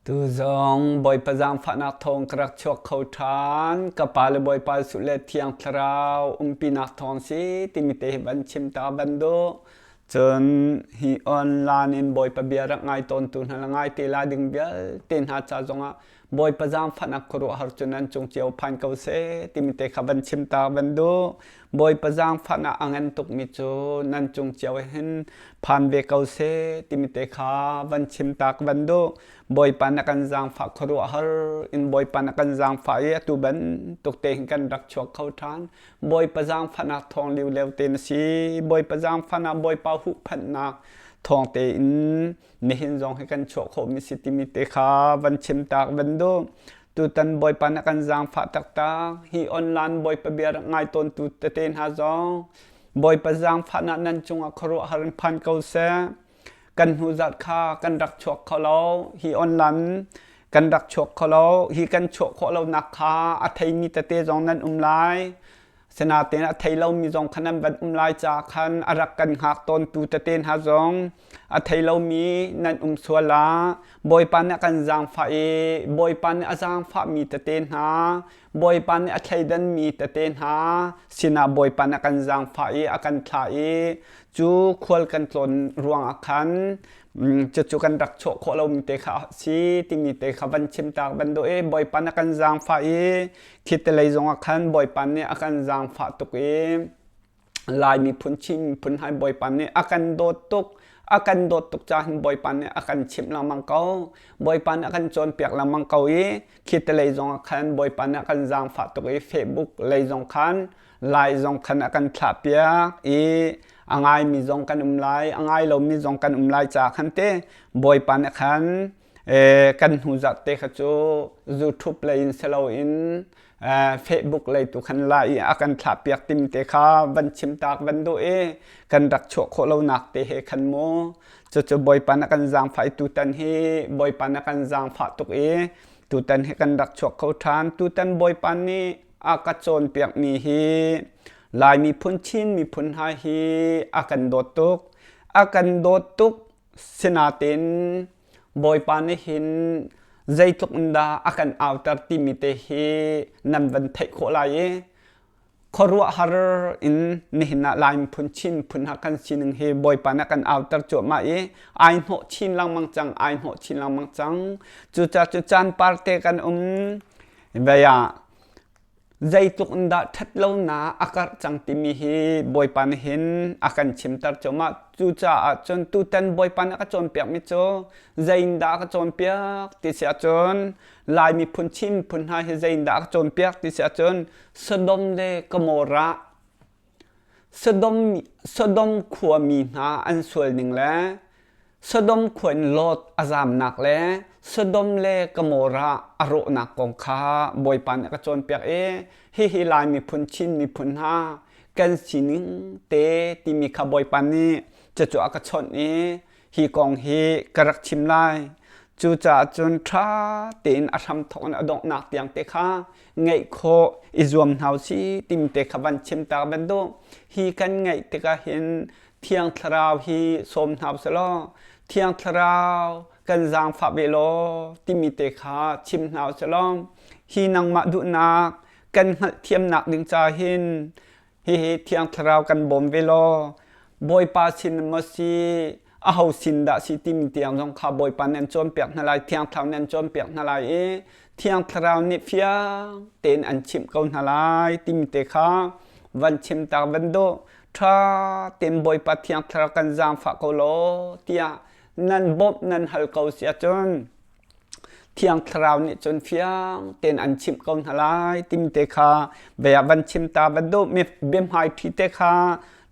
tu zong boy pazang phana thong krak chok khau than kapal boy pa sule thiang thrau pinak thong si timite ban chim ta bando chon hi online in boy pa bia rak ngai ton tu na ngai te la ding bia ten ha cha zonga boy pazang phana khuru har chunan chung chiao phan kau se timite khaban chim ta bando boy pazang phana angan tuk mi chu nan chung chiao hin phan ve kau se timite kha ban chim tak bando boy panakan zang pha khuru har in boy panakan zang pha ye tu ban tuk te kan rak chok khau than boy pazang phana thong liu lew ten si boy pazang phana boy pa hu phan na thong te in ni hin zong he kan chok kho mi siti mi te kha ban chim tak bando tu tan boy panakan zang pha tak ta hi online boy pa biar ngai ton tu te ten ha zong boy pazang phana nan chung a khuru har phan kau seกันหูจัดค่ากันรักชกเขาแล้วฮีออนไลน์กันรักชกเขาแล้วฮีกันชกเขาเรานักค่าอัฐิมีแต่เตจองนั้นไลสนาเตนอัฐิเรามีจองขนาดบันไลจากขันอารักกันหักตนตูแต่เตนหาจองอัฐิเรามีนั้นสัวลาบอยปันกันจางฟ้าบอยปันอาจางฟ้ามีแต่เตนหาบอยปันอัฐิดันมีแต่เตนหาสินาบอยปันกันจางฟ้าอากันถ่ายจูควรกันตนรวงอาคันจะจูกันรักโชคเรามีเตขาสีที่มีเตขาบันชิมตากบันโดบอยปันกันจางฟ้าคิดอะไรจงอาคันบอยปันเนี่ยอากันจางฟ้าตุกลายมีพุนชิมพุนให้บอยปันเนี่ยอากันโดดตุกอากันโดดตุกจานบอยปันเนี่ยอากันชิมลำมังเกาบอยปันอากันโจนเปียกลำมังเกาคิดอะไรจงอาคันบอยปันอากันจางฟ้าตุกเฟซบุ๊กเลยจงคันลายจงคันอากันขาเปียกอังไงมีจงกันไลอังไงเรามีจงกันไลจากขันเตบอยปันขันกันหูจักเตขจูยูทูบเลยอินเซลอินเฟซบุ๊กเลยตุขันไลอากันขับเปียกติมเตขาบันชิมตากบันโดกันรักโชคเราหนักเตะขันโมจะบอยปันกันจางไฟตุตันเฮบอยปันกันจางฝาตุกตุตันเฮกันรักโชคเขาทานตุตันบอยปันนี่อากาศโจนเปียกมีเฮลายมีพุนชินมีพุนหาฮีอากันโดตุกสนาเตนบอยปานหินใจทุกดาอากันเอาตัดติมิเตฮีนันวันเทโคลายขรัวฮาร์อินนี่นาลายมีพุนชินพุนหากันชินเฮบอยปานอากันเอาตัดจวบมาไอโหชินลังมังจังไอโหชินลังมังจังจุจานปาร์เตกันเวียใจตุกดาทัดเล่านาอากาศจังติมีฮีบอยปันเห็นอาการชิมตัดจมาจูจ่าจนตุตันบอยปันอาจนเปียกมิโจใจดาอาจนเปียกติเสียจนลายมีพุนชิมพุนหายใจดาอาจนเปียกติเสียจนสดมเลกโมระสดมขัวมีนาอันสวยหนึ่งแล้วสดมขวนลดอาจามหนักแล้วสดมเลกโมระอรุณักกงคาบอยปันกระโจนเปียกฮิลายมีพุนชินมีพุนหากันสินิงเตที่มีขบอยปันนี้จะจุอกระชนฮิกองฮิกระชิมไลจูจ่าจนท้าเตีนอาทำทอนอดอกหนักอย่างเตคาไงโคอิจวมเฮาซีติมเตขบันชิมตาบันโดฮิกันไงเตกาเห็นเที่ยงทราวฮิสมเฮาสลอเที่ยงทราวกันจางฝาเวโลที่มีเตขาชิมหนาวฉลองฮีนังมาดุนักกันเทียมหนักดึงจาหินฮีเทียงทราวกันบ่มเวโลบอยปาชินมาซีอาหูสินดาสิติมีเตียงจงขาบอยปานันจนเปียกนาลายเทียงทราวนันจนเปียกนาลายเทียงทราวนิฟยาเต็นอันชิมเกานาลายที่มีเตขาวันชิมตาวันโดท้าเต็มบอยปาเทียงทราวกันจางฝาโกโลเตียนั่นบบนั่นฮัลเกาเสียจนเที่ยงคราวนี้จนเฟียงเต็นอันชิมกองหลายติมเตคาเบียบันชิมตาบันโดมีเบียมไฮที่เตคา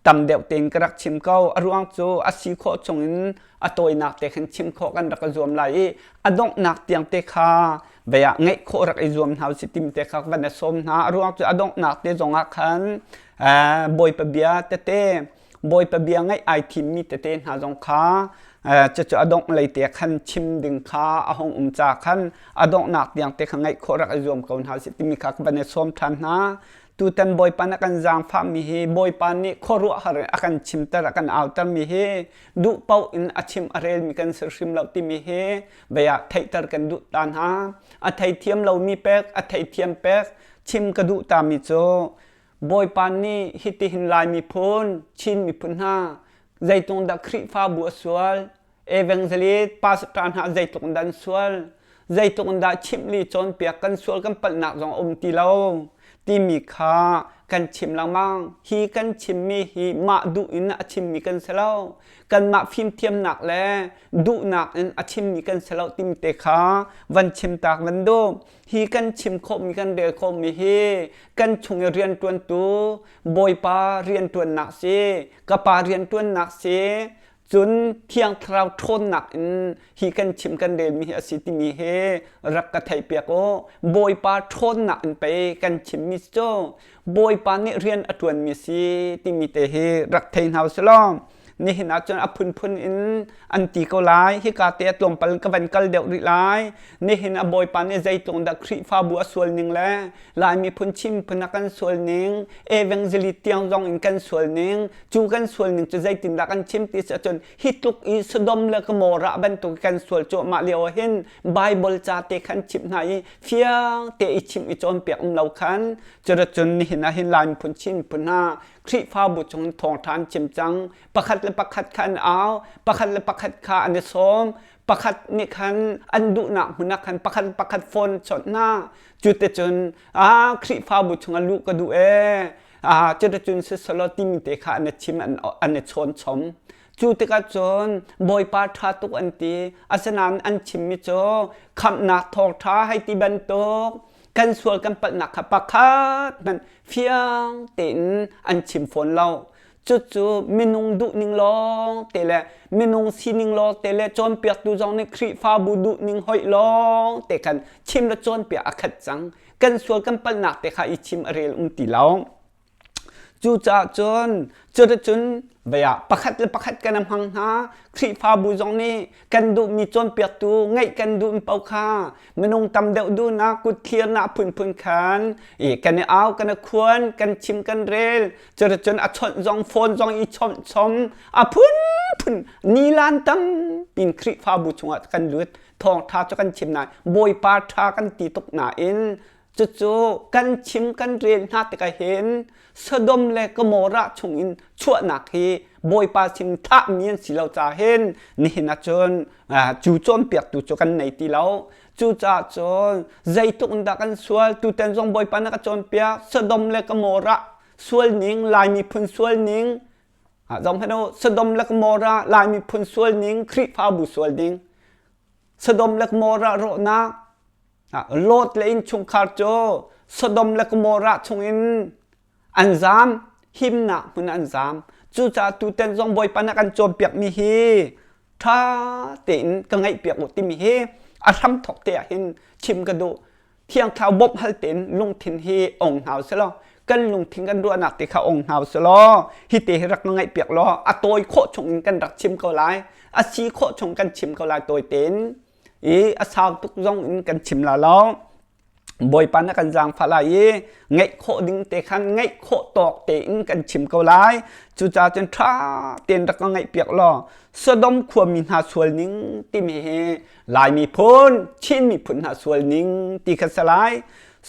ตำเดียวเต็นกระชิมเกาอรวงโจอาศิโคจงอินอตัวนักเตขันชิมโคกันรักรวมไหลอดงนักเตียงเตคาเบียไงโครักรวมเฮาสิติมเตคาวันสมนาอรวงโจอดงนักเตจงอักขันบอยปะเบียเตบอยปะเบียไงไอทีมมีเตหาจงคาจะอดงเลยเตียขันชิมดึงขาอาหงจากขันอดงหนักอย่างเตขังไงโครักรวมกันหาสิติมีขักบันสมทันนะ tu tan boy pan akan zang fa mi he boy pan ni khoru har akan chimtar akan outar mi he du pau in achim arel mi kan sirsim lau ti mi he baya thaitar kan du tan ha a thai thiam lau mi pek a thai thiam pek chim ka du ta mi cho boy pan ni hiti hin lai mi phun chin mi phun ha zaitong da khri fa bu sual evangelist pas tan ha zaitong dan sual zaitong da chim li chon pek kan sual kan pal nak jong ti lau ti mi kha kan chim lang mang hi kan chim mi hi ma du in a chim mi kan selau kan ma phim thiam nak le du nak in a chim mi kan selau tim te kha van chim tak van do hi kan chim kho mi kan de kho mi hi kan chung rian tuan tu boy pa rian tuan nak si ka pa rian tuan nak siจนเที่ยงคราวทนหนักฮีกันชิมกันเดมีอสิติมีเฮรักกะไทยเปียกโอโบยปาทนหนักไปกันชิมมิสโจโบยปานี่เรียนอตวนมีสิติมีเตเฮรักไทยเฮาสลอมนี่เห็นอาจารย์อภุนพุนอันตีเกาไลฮิกาเตะลมปัลกวันกัลเดียวริไลนี่เห็นอบอยปานนี่ใจตรงดักครีฟ้าบัวส่วนหนึ่งแล้วลายมีพุนชิมพนักกันส่วนหนึ่งเอเวงเจลิเตียงจองอินกันส่วนหนึ่งจูกันส่วนหนึ่งจะใจตินดักกันชิมติสจนฮิตุกอีสดมและกโมระบันตุกันส่วนโจมาเลียวเห็นไบเบิลจาเตขันชิมไหนเฟียงเตอิชิมอิจอนเปียกเราขันจนนี่เห็นลายมีพุนชิมพนาครีฟ้าบุจงทองทานชิมจังประคัดและประคัดขันเอาประคัดและประคัดขาอันเดสมประคัดนี่ขันอันดุหนักหุ่นนักขันประคัดฝนชดหน้าจุดเตจนครีฟ้าบุจงอันลุกกระดูจุดเตจนสิสลอติมิเตขาอันเดชิมอันเดชนชมจูติกาจนบอยปาทาตุกอันตีอาสนานอันชิมมิโจคำนักทองท้าให้ตีบันโตกันส่วนกันปัดหนักขับปักคัดมันเฟียงตินอันชิมฝนเราจู่ๆมินุงดุนิงลอเตละมินุงซีนิงลอเตละจนเปียกดูจองในครีฟ้าบูดุนิงหอยลองเตกันชิมแล้วจนเปียกอักขัดจังกันส่วนกันปัดหนักเตค่ะอีชิมอะไรตีเราจู่จ่าจนเบียประคัดกันนำหังหาครีฟ้าบูจงนี่กันดูมีจนเปียกตูไงกันดูเป่าค่ามนุงตำเดวดูนะกุเทียนนะพุนขันกันเนี่ยเอากันเนี่ยควรกันชิมกันเร็วจนชนจงโฟนจงอีชมพุนนีลานตั้มปินครีฟ้าบูจงกันเลือดทองท้าจะกันชิมนายบอยปาท้ากันตีตกหนาอินจู่กันชิมกันเรียนหาแต่ก็เห็นสะดมและก็โมระชงอินชั่วหนักฮีบอยปาชิมท่าเมียนสิเราจะเห็นนี่นะจนจู่โจนเปียกตู่โจกันในตีเราจู่จ่าจนใจตุกดักกันสวลตู่เต็นจงบอยปานักจนเปียกสะดมและก็โมระสวลนิ่งลายมีพุนสวลนิ่งจงให้ดูสะดมและก็โมระลายมีพุนสวลนิ่งครีฟ้าบุสวลนิ่งสะดมและก็โมระโรนักโลดเลนชุงคาร์โจสดมและกโมระชงอินอันซามหิมนะมุนอันซามจู่จ่าตูเต็นจงบอยปานักันโจมเปียกมีฮีท่าเต็นก็ไงเปียกอุติมีฮีอาทำถกเตียหินชิมกระดูเที่ยงข่าวบบฮัลเต็นลุงทินฮีองหาวเสลอกันลุงทิงกันรัวหนักติข่าวองหาวเสลอฮิเตรักไงเปียกล้ออะโตยโคชงอินกันรักชิมเกาไลอาชีโคชงกันชิมเกาไลโตยเต็นอาสาวตุกจงอินกันชิมละล้อบอยปันกันจางฟาลายไงโคดิ้งเตะขันไงโคตอกเตะอินกันชิมเกาไลจู่จ่าจนท่าเตียนรักไงเปียกล้อสะดมขวมีหาส่วนนิ่งที่มีเฮลายมีพ้นชินมีผลหาส่วนนิ่งที่ขัดสลาย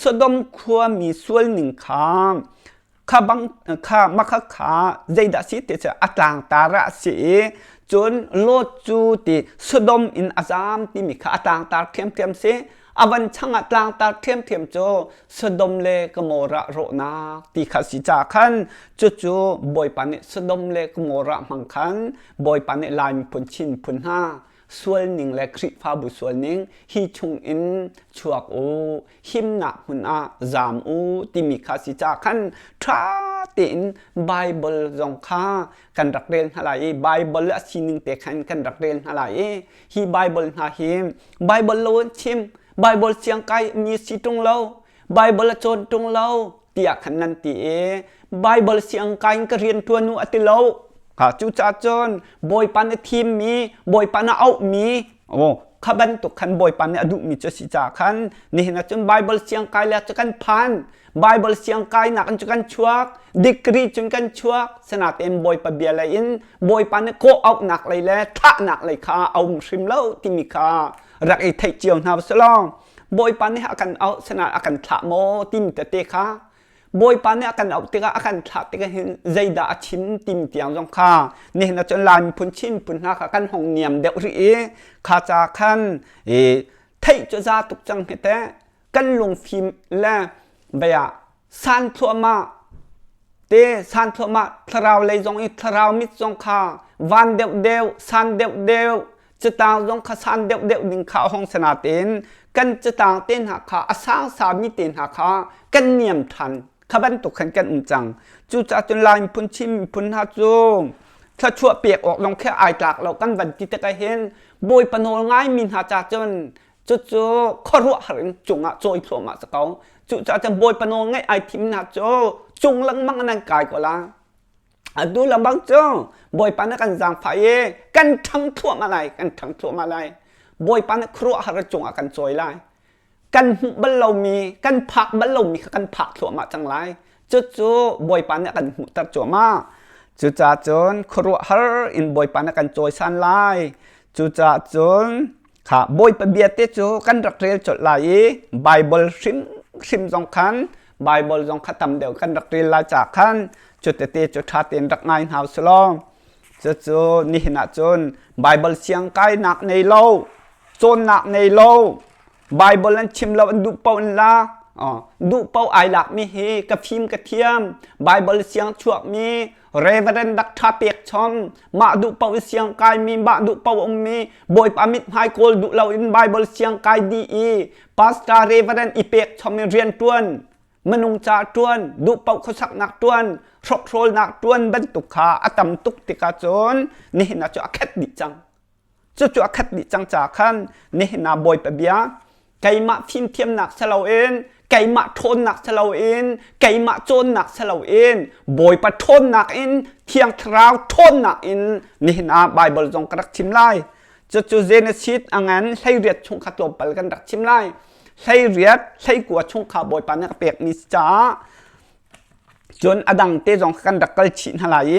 สะดมขวมีส่วนหนึ่งข้าบังข้ามักขาใจดัสิเตจะอัตลังตาระสีจนโลดจูติสดมอินอาซามที่มีข้าต่างตาเทียมเสอวันช่างต่างตาเทียมโจสดมเลกโมระโรนาที่ข้าสิจาขันจู่บอยปานสดมเลกโมระมังคันบอยปานลายมีพุนชินพุนห้าส่วนหนึ่งและคริฟ้าบุส่วนหนึ่งฮีชงอินชวกอูหิมนักหุนอาจามอูที่มีข้าสิจาขันทราตินไบเบิลจงข้ากันรักเรียนอะไรไบเบิลและสิ่งหนึ่งแต่ขันกันรักเรียนอะไรฮีไบเบิลหาหิมไบเบิลโลนชิมไบเบิลเสียงไกมีสิตรงเราไบเบิลโจนตรงเราเตียขันนันตีไบเบิลเสียงไกก็เรียนตัวนูอติเราจู่จ่าจนบอยปานทีมมีบอยปานเอามีโอ้ ขบันตุขันบอยปันเนี่ยดูมีจุดสิจาขันนี่นะจนไบเบิลเสียงกายแล้วจะกันพันไบเบิลเสียงกายนักจนกันชัวดิกรีจนกันชัวสนาเต็มบอยปะเบียอะไรอินบอยปันเนี่ยโคเอาหนักเลยแหละท่าหนักเลยค่ะเอาชิมเล่าที่มีค่ะรักไอ้ไทยเจียวนาบสลองบอยปันเนี่ยอากันเอาสนาอากันท่าโมที่มีเตะค่ะบอยปันเนี่ยอากันเอาติกาอากันท่าติกาเห็นใจด่าชิมที่มีเตียงจงค่ะนี่นะจนลายพุ่นชิมพุ่นหน้าค่ะกันห้องเนียมเดี๋ยวรีข้าจากขันไทยจะซาตุกจังเหตุกันลงฟิล์มและเบียสันทัวมาเตสันทัวมาทราวเลยจงอีทราวมิดจงค่ะวันเดียวสันเดียวจะต่างจงค่ะสันเดียวดิ่งข่าวห้องสนาเต้นกันจะต่างเต้นหาค่ะอาสาสามีเต้นหาค่ะกันเนียมทันขบันตุกขันกันจังจู่จ้าจนลายพุ่นชิมพุ่นหาจูงถ้าชั่วเปียกออกลงแค่อายจากเรากันวันที่ตะเห็นบอยปนโนง่ายมินหาจากจนจู่ข้อรัวหันจุงอ่ะโจยโผล่มาสักเขาจู่จ้าจะบอยปนโนง่ายไอทิมหาโจจุงลังมังนันกายก็ละดูลำบากจ้าบอยปานกันจางไฟกันทั้งทั่วมาเลยกันทั้งทั่วมาเลยบอยปานครัวหันจุงอ่ะกันโจยไล่กันบัลเรามีกันผักบัลเรามีกันผักทั่วมาจังไรจู่บอยปานกันหุตัดจั่วมาจู่จ้าจนครัวฮาร์อินบอยปานกันโจยสันไลจู่จ้าจนค่ะบอยปะเบียเตจูกันรักเรียนจดไลไบเบิลซิมจงคันไบเบิลจงขัดทำเดียวกันรักเรียนลาจากคันจุดเตจุดทัดเตียนรักงานหาวสลองจู่นี่นะจนไบเบิลเสียงไกหนักในโลจนหนักในโลไบเบิลนั้นชิมเราดูเป่าละดูเป้าไอหลักมีเฮกับฟิล์มกระเทียมไบเบิลเสียงชั่วมีเรเวเรนดักทาเปียกชอมมาดูเป้าเสียงกายมีมาดูเป้าอมมีบอยปามิดไฮโคลดูเราอินไบเบิลเสียงกายดีพาสตาเรเวเรนอีเปียกชอมมีเรียนต้วนมนุงจ่าต้วนดูเป้าเขาสักนักต้วนทรกโทรลนักต้วนบรรทุกขาอตัมตุกติกาจนนี่น่าจะแคดดิจังจะแคดดิจังจากขันนี่น่าบอยปะเบียไก่มาฟิล์มเทียมหนักเฉลาเองไก่มาทนหนักเฉลาเองไก่มาโจนหนักเฉลาเองบอยปะทนหนักเองเทียงทราวทนหนักเองนี่นะไบเบิลจงกระชิมไล่จู่เจเนซิสอังงั้นใช้เรียดชงขัดลมไปกันรักชิมไล่ใช้เรียดใช้กัวชงขาบอยปานนักเปียกนิสจ้าจนอดังเตจงกันรักกลชินหลาย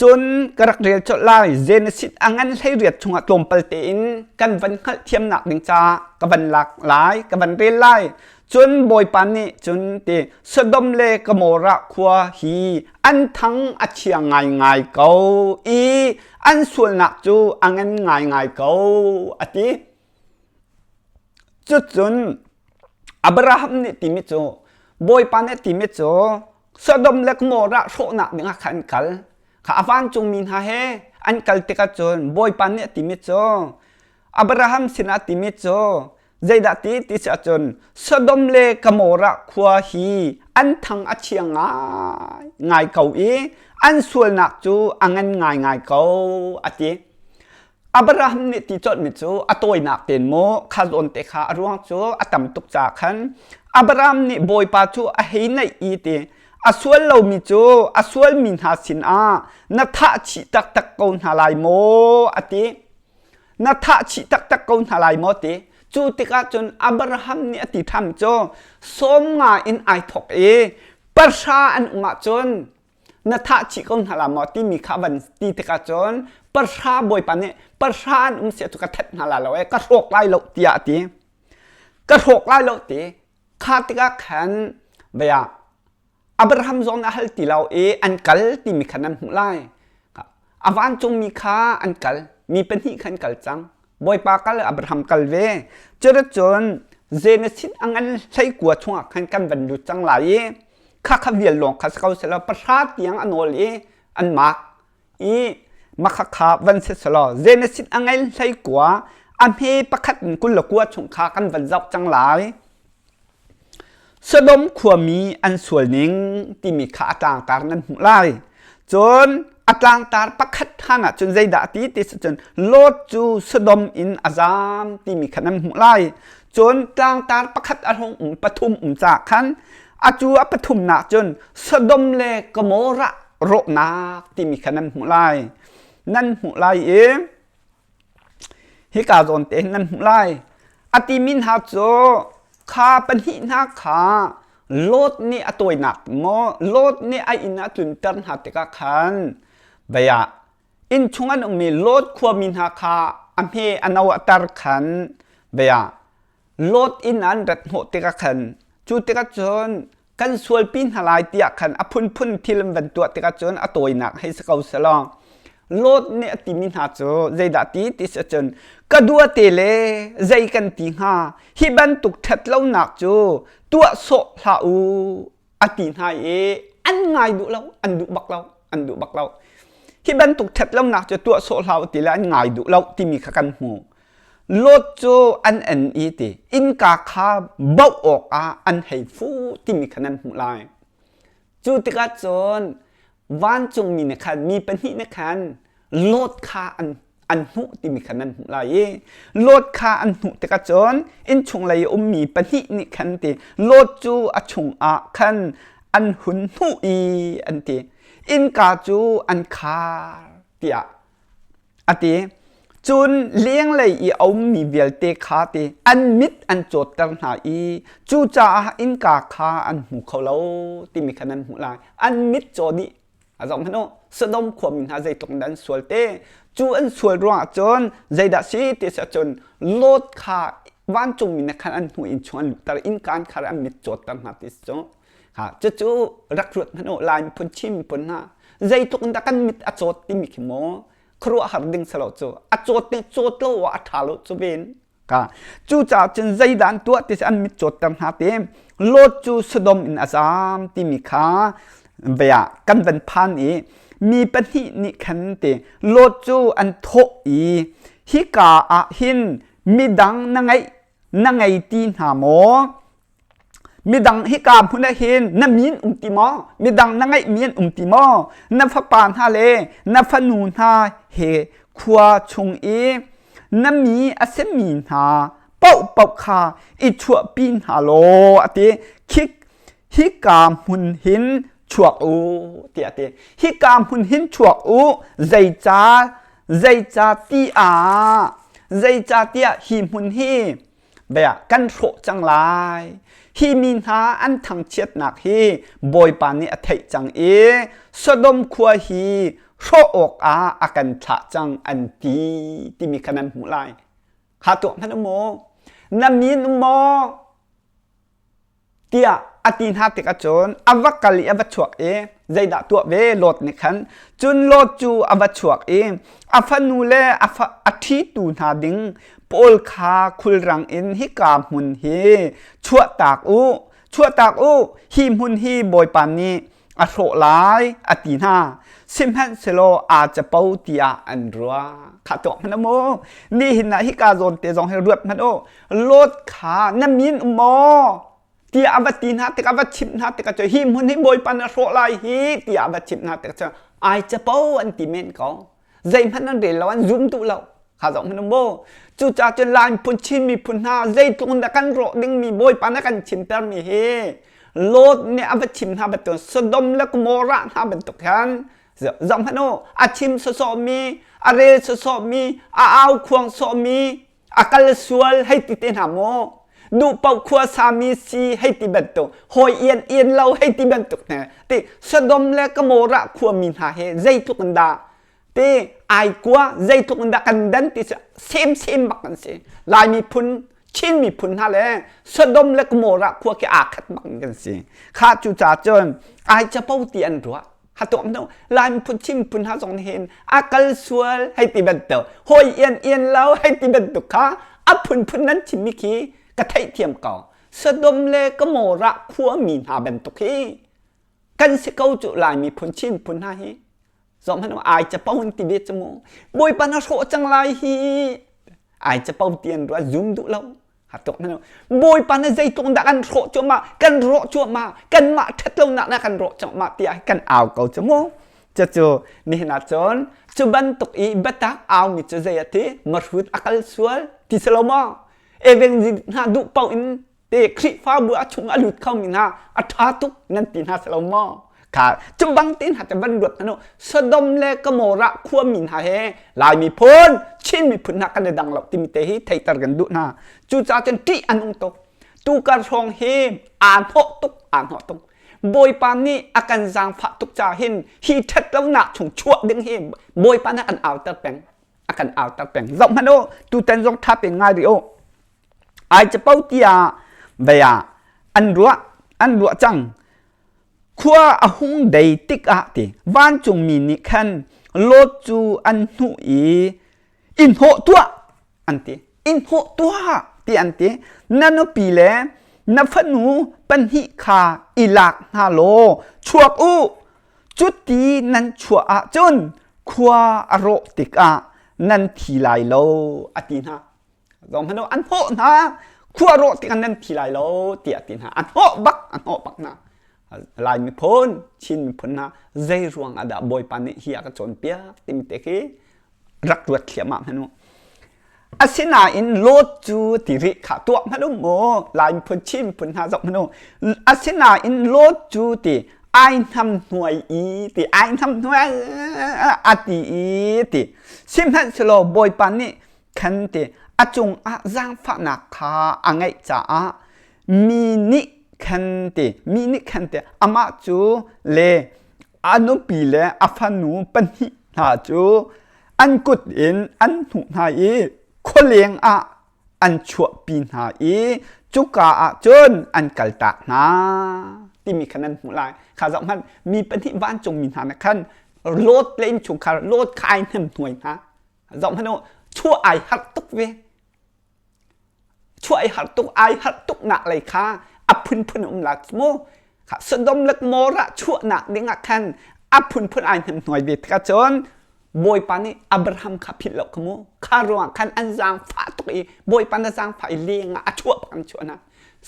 จนกระเรียนจดไล่เจเนซิสอังงั้นใช้เรียดชงขัดลมไปเตนกันวันขัดเทียมหนักดิงจ้ากบันหลักหลายกบันเรียนไล่จนบอยปานนี่จนเตสดมเลกโมระขวาฮีอันทั้งอัจฉริยง่ายเกาอันส่วนหนักจูอันงั้นง่ายเกาอติจนอับราฮัมนี่ติมิจูบอยปานนี่ติมิจูสดมเลกโมระโชนักดึงขันกัลข้าฟังจงมินหาเฮอันกัลติกาจนบอยปานนี่ติมิจูอับราฮัมสินาติมิจูใจดัติติชจนสดมเลกโมระขวาฮีอันทั้งอัจฉริยง่ายเกาอันส่วนหนักจูอันงั้นง่ายเกาอติอับราฮัมนี่ติจดมิจูอตัวหนักเต็นโมข้าโดนเตะรวงจูอตัมตุกจากขันอับราฮัมนี่บอยปาจูอเฮนัยอีเตอส่วนเรามิจูอส่วนมินหาสินนัทชิตักกอนหาลายโมอตินัทชิตักกอนหาลายโมติจูติกาจนอับราฮัมนี่อติทำโจสมงาอินไอทอกประชาอันอุมาจนนัทชิกอนหาลามอติมีข้าวันตีติกาจนประชาบอยปันเนี่ยประชาอันเสียตุกทัดหาลาเราก็โรคไล่โลกตีติก็โรคไล่โลกตีข้าติกาขันเบียอับราฮัมจงฮัลติเราอันกัลติมีขนาดหุ่นไล่อวันจงมีข้าอันกัลมีเป็นที่ขันกัลจังบอยปากกัลอับราฮัมกัลเวเจริญจนเจเนซิสอังอันใช้กัวช่วงขันกันบรรลุจังไหลข้าขวิลลงข้าสกาวเสร็จแล้วประชาเตียงอันโอลีอันมากมาข้าวันเสร็จแล้วเจเนซิสอังอันใช้กัวอันเฮประคัดกุลกัวช่วงข้ากันบรรลุจังไหลสดมขวมีอันส่วนหนึ่งที่มีข้าต่างตานั้นหุ่นไล่จนอัตลังตาประคัดท่านจนใจด่าตีติสจนโลดจูสดมอินอาซามที่มีขนาดหุ่นไล่จนต่างตาประคัดอารมณ์ปฐุมจากขันอาจูอปฐุมนักจนสดมเลกโมระโรนักที่มีขนาดหุ่นไล่นั่นหุ่นไล่ ฮิกาโดนเตนั่นไล่อติมินหาโจขาปัญหินาขาโลดนี่อตัวหนักโมโลดนี่ไออินาจุนตันหัดกะขันเบียอินช่วงนั้นมีโลดควมินหาขาอัมเฮอันาวตารขันเบียโลดอินันรัดโหติกะขันจูติกะจนกันสวลปินหลายเตียขันอพุนที่ลำวันตัวติกะจนอตัวหนักให้สกาวสลองโลดเนี่ยติมินหาโจใจดาตีติสจนกระดัวเตเลใจกันติหาฮิบันตุกทัดเล่าหนักโจตัวโซลาอูอติหาอันง่ายดูเราอันดูบักเราฮิบันตุกทัดเล่าหนักโจตัวโซลาอูติละอันง่ายดูเราที่มีขันหูโลดโจอันติอินกาคาเบาออกอันให้ฟูที่มีขนาดหูลายจูติกาจนวันจงมีนะครับมีปัญหานะครับโลดคาอันหุที่มีขนาดหูลายโลดคาอันหุติกาจนอินชงเลยมีปัญหานี่ขันติโลดจูอชงขันอันหุนหุอันติอินกาจูอันคาติอติจุนเลี้ยงเลยเอามีเวลเตคาเตอันมิดอันโจดตังหาจูจ่าอินกาคาอันหูเขาเล่าที่มีขนาดหูลายอันมิดโจดีอาจารย์พนุสะดมความมินหาใจตรงนั้นสวลเตจูอันสวลรัวจนใจดัชชีติสะจนโลดคาวันจงมีนักอันหูอินชวนแต่อินการคาอันมิดโจดตังหาติสโจค่ะจูรักรวดพนุลายพุนชิมพุนหาใจตรงนั้นกันมิดอโจดที่มีขโมครัวหัดดึงสลดจูอโจดเนี่ยโจดโลวะทารุจูเบนก็จูจ่าจนใจดันตัวที่อันมิดโจดตังหาเต็มโลดจูสะดมอินอาซามที่มีขาเบียกันเป็นพันมีปัญหานี่ขันติโลดจูอันโทฮิกาหินมีดังนั่งไงตีนหาโมมีดังฮิกาพุนหินน้ำมีนติมอมีดังนั่งไงมีนติมอน้ำฟ้าปานฮาเลน้ำฟ้านูนฮาเฮขวาชงน้ำมีอาเซมีนฮาเป่าคาอิชัวปีนฮาโลอติคิกฮิกาพุนหินชัวอูเตียฮิกามพุนหินชัวอูใจจ้าตีใจจ้าเตียหิมุนฮีเบียกันโรจังไลฮิมินหาอันทั้งเชียดหนักฮีบอยปานีอัฐิจังสะดมขัวฮีโรอกอากันฉะจังอันตีที่มีขนาดหูลายขาตัวพันโมนามีนโมเตียอตินหาติกาจนอวักกะลีอวัชวกใจดาตัวเวโลดนี่ขันจุนโลดจูอวัชวกอฟันูเลอธิตูนาดิงปอลคาคุลรังฮิกามุนฮีชัวตากอูฮิมุนฮีบอยปานีอโรลายอตินาซิมฮันเซโลอาจจะเป้าตียอันรัวขาตัวมันโมนี่หินะฮิกาโซนเตจงให้รวดมันโอโลดขาน้ำมินโมตีอาบัตินาติกาบัชิมนาติกาจะหิมหุ่นหิบอยปันโรลายฮีตีอาบัชิมนาติกาจะไอจะเป้าอันติเมนเขาใจมันนั่นเดี๋ยวเราอันซุ่มตุเราข้าสองมันโมจู่จ่าจนลายปุ่นชิมมีปุ่นหาใจตุนดักันโรดึงมีบอยปันกันชิมเตอร์มีเฮโลดเนี่ยอาบัชิมนาบัตุสดมและกโมระนาบัตุกันจอมพโนอาชิมสอมีอาเรสอมีอาควงสอมีอากัลสวลให้ติดเตนหาโมดูเป่าขวาสามีซีให้ติบันตุหอยเอียนเราให้ติบันตุเนี่ยติสะดมและกโมระขวามินหาเฮใจทุกันดาติไอกว่าใจทุกันดากันดันติเซมบักกันสิลายมีพุนชินมีพุนฮะเลยสะดมและกโมระขวาแกอาขัดบักกันสิข้าจูจ่าจนไอจะเป่าตีอันรัวฮัตตัวมันลายมีพุนชิมพุนฮะสองเห็นอากัลสวลให้ติบันตุหอยเอียนเราให้ติบันตุค่ะอับพุนนั้นชิมิคีกระไทเทียมเก่าสะดมเลก็โมระขัวมีหาเป็นตุกีกันสิเกาจุลายมีพุนชินพุนหาฮีสองพันว่าอายจะเป้าติเวจมูบอยปันโรจังไรฮีอายจะเป้าเตียนรัวซุ่มดุเราหัดตกนั่นบอยปันใจตรงดักันโรจัวมากันโรจัวมากันมาเท็ดเราหนักกันโรจัวมาเตียกันเอาเกาจมูจะจูนี่นาจนจูบันตุกีบัตตาเอามิจใจที่มารุดอักลสวลที่สโลมาเอเวนนาดูเป่าอินเตคริฟ้าบัวชงอลุดเข้ามินาอัฐาตุกนันตินาสลามอ ค่ะจุบังตินหัดจะบรรลุนะโนสดมเลกโมระขั้วมินหาเฮลายมีพ้นชินมีพุนนักกันดังหลับติมิเตหิไทยตรกันดุนะจูจ่าจนตีอันงตกตูการทองเฮอ่านหกตุกอ่านหกตุกบอยปานนี่อาการจางฝาตุกจ่าเห็นฮีเท็ดแล้วหนักชงชั่วดึงเฮบอยปานนั้นอันเอาตะแปงอาการเอาตะแปงรบมันโอตูเต็นรองทับเป็นง่ายดิโอไอจะเป้าเตียเบียอันรัวจังขัวอาหงเดติกอาติวันจงมีนิคันโลจูอันหุอีอินโหตัวอันติอินโหตัวตีอันตินั่นปีเลนับฟันูปัญหิคาอิลักฮาโลชัวกูจุดตีนั้นชัวอาจนขัวอโรติกอานั่นทีไลโลอตินะลองพันดูอันโหนะขัวอโรติกานั่นทีไลโลตีอตินะอันโหบักนะลายมีพ้นชินมีพ้นนะใจรวงอาดาบอยปานิเฮียกระจนเปียติมเตะรักรวดเขียมาพันดูอาศินาอินโลจูติริขาตัวพันดูโมลายมีพ้นชินพ้นหาจบพันดูอาศินาอินโลจูติไอทำหน่วยอีติไอทำหน่วยอาติอีติซิมฮันสโลบอยปานิคันติอาจงอาจางฝานักขาอังไงจ้ามีนิคันติมีนิคันติอามาจูเลอานุปีเลอาฟันูปัญหิหาจูอันกุดอินอันหุหาอีคนเลี้ยงอันชั่วปีนหาอีจุกาจนอันกัลตานาที่มีขนาดหูลายข้าจำมันมีปัญหิบ้านจงมีหานะคันโลดเล่นชุงคาโลดคายหนึ่งหน่วยนะจำมันโนชั่วไอหัดตุกเวชั่วไอหัดตุกไอหัดตุกหนักเลยค่ะอับพุนหลักโมค่ะสดมเล็กโมระชั่วหนักเด้งคันอับพุนไอหนึ่งหน่วยเวทกระจนบอยปานี่อับราฮัมขับผิดหลักขโมข้ารวงคันอันจางฝาตุกอีบอยปานจางฝาเลี้ยงชั่วปันชั่วนะ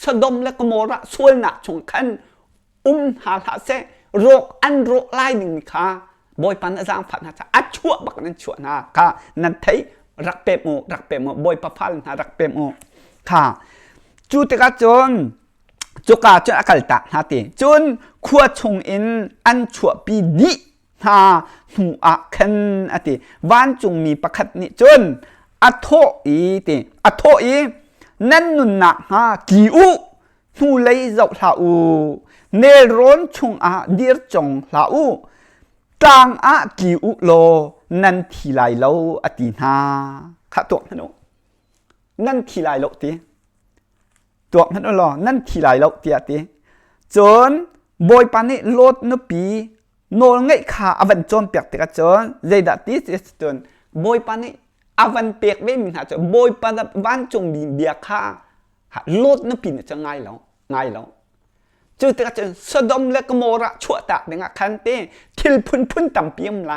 สดมเล็กโมระส่วนหนักชงคันหาเสโรคอันโรคไล่หนึ่งค่ะบอยปันจางฝานะจะอัดชั่วบักนั้นชั่วนะค่ะนั่นไทยรักเปมโมบอยปะพัลนะรักเปมโมค่ะจูติกาจนจุกาจนอากาศตะนาติจนขัวชงอินอันชั่วปีดิหาหูอักขันอติวันจงมีประคัดนิจนอัทโทอีติอัทโทอีนั่นนุนนักฮะกิอุหูเลยเจ้าลาอูเนร้อนชงดีร์จงลาอูกลางกิอุโลนั่นทีไลโลอตินาข้าตัวนั่นโอนั่นทีไลโลติตัวมันอ๋อนั่นทีไรเราเตียตีจนบอยปานี่โลดนปีโนไงขาอวันจนเปียกติกจนใจดัดตีจนบอยปานี่อวันเปียกไม่มีหาจนบอยปานบ้านจงบีเบียขาโลดนปีเนี่ยจะง่ายแล้วจู่ติกจนสะดมเล็กโมระชั่วตากเนี่ยคันเต้ทิลพุ่นต่ำเปียมไร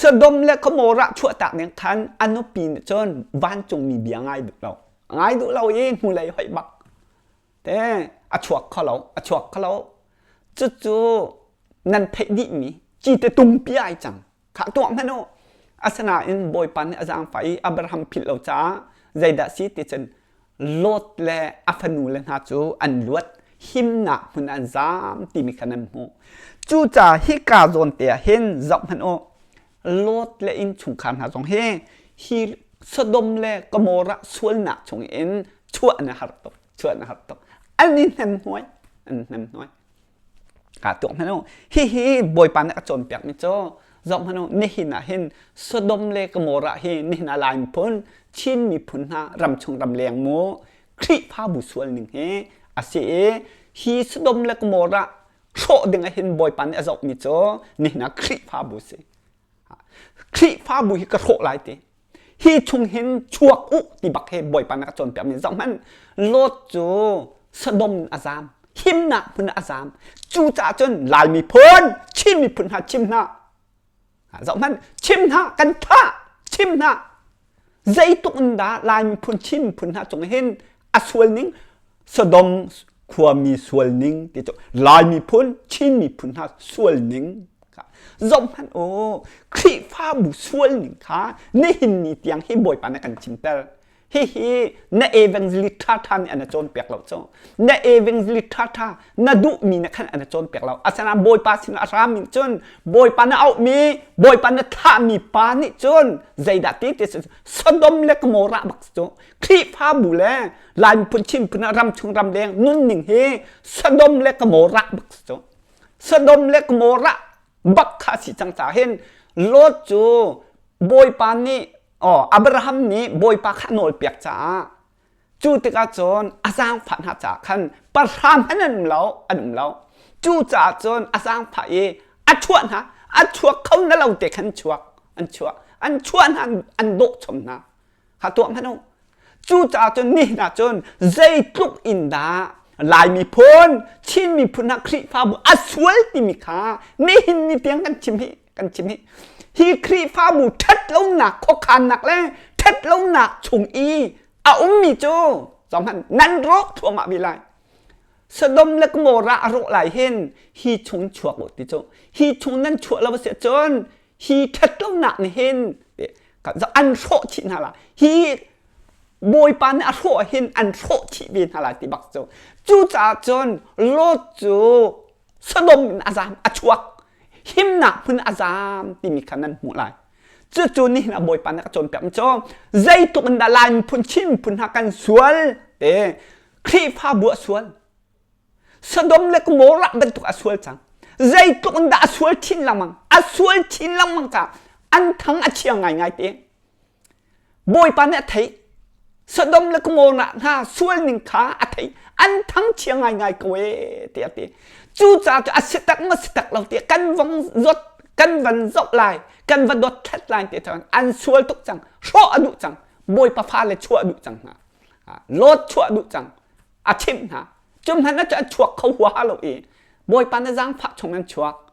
สะดมเล็กโมระชั่วตากเนี่ยคันอนุปีเนี่ยจนบ้านจงมีเบียง่ายดูเราเองหูเลยหอยบักแต่อชวกเขาเราจู่นั่นเทดิมีจีเตตุงปีไอจังขาตัวมันโนอาสนาอินบอยปันอาจารย์ไฟอับราฮัมผิดเราจ้าใจดัสิติจันโลดและอัฟนูและนาจูอันลวดหิมหนักมันอันจามตีมีขนาดโมจู่จ่าฮิกาโซนเตียเห็นจับมันโอโลดและอินชุงคานหาจงเฮฮิสดมและกโมระส่วนหนักชงอินชั่วนะฮะตกอันนี้น้ำน้อยกาตัวมันโอ้ฮิบอยปันกระจนเปียกมิโจจอมมันโอ้นี่หินะเห็นสดมเลกโมระเฮนี่นาลายมีพ้นชินมีพ้นหารำชงรำเลียงโมคลิพาบุส่วนหนึ่งเฮอาเสฮิสดมเลกโมระโชดึงเห็นบอยปันจอมมิโจนี่นะคลิพาบุเสคลิพาบุฮิกระโชหลายตีฮิชงเห็นชัวอุติบักเฮบอยปันกระจนเปียกมิจอมมันโลดจูสดมอาซามหิมนะพุนอาซามจูจ่าจนลายมีพ้นชิมมีพุนหาชิมนะจอมมันชิมนะกันท่าชิมนะใจตุกอันดาลายมีพุนชิมพุนหาจงเห็นอส่วนนิ่งสดมขัวมีส่วนนิ่งที่จลายมีพุนชิมมีพุนหาส่วนนิ่งจอมมันโอ้ครีฟ้าบุส่วนนิ่งค่ะนี่หินนี่เตียงให้บ่อยปานกันชิมเตอร์ hi na evangelist tha ni ana chon pek lo cho na evangelist tha na du mi na khan ana chon pek lo asana boy pa sin ara min chon boy pa na au mi boy pa na tha mi pa ni chon zai da ti te Sodom le Gomorrah bak cho khi pha bu le lai pun chim pun ram chung ram deng nun ning he Sodom le Gomorrah bak cho Sodom le Gomorrah bak kha si chang cha hen Lot chu boy pa ni Abraham ni boy pa khanol piak cha chu te ka chon asang phan ha cha khan param hanan lo anum lo chu cha chon asang pha ye achuan ha achuak khong na lo te khan chuak an chuan an do chom na ha to hanu chu cha chon ni na chon zai tluk in da lai mi phon chin mi phun na khri pha bu aswal ti mi kha ni hin ni tiang kan chim hi hi khri pha bu that lâu nạc khó khăn nạc le that lâu nạc chung y mi cho giống hẳn năn rốt thua mà bị lại Sodom le Gomorrah rộ lại hen hi chung chuộc bộ tí cho hi chung năn chuộc là sẽ chôn hi that lâu nạc này hen cả do ăn rộ chị nào là hi bôi pan rộ hen ăn rộ chị bên hà lại tí bạc cho chú cha chôn lốt chú Sodom azam chuộc him na phun azam ti mi khanan mu lai chu ni na boy pan ka chon pem cho zai tu kan da lan phun chim phun ha kan sual te khri pha bu sual Sodom le Gomorrah ben tu sual chang zai tu kan da sual chin lamang sual chin lamang ka an thang a chiang ngai te boy pan ne thai Sodom le Gomorrah ha sual ning kha a thai an thang chiang ngai ko we te chú cha cho sit tắc lâu tiệt căn văn dốc lại căn văn đốt thét lại tiệt thằng ăn xuôi tục chẳng xóa đủ chẳng bôi pa pha lên xóa đủ chẳng lót xóa đủ chẳng chim hả chum hắn nó cho chuộc khâu hóa lâu ý bôi pa nó giang phát trong ăn chuộc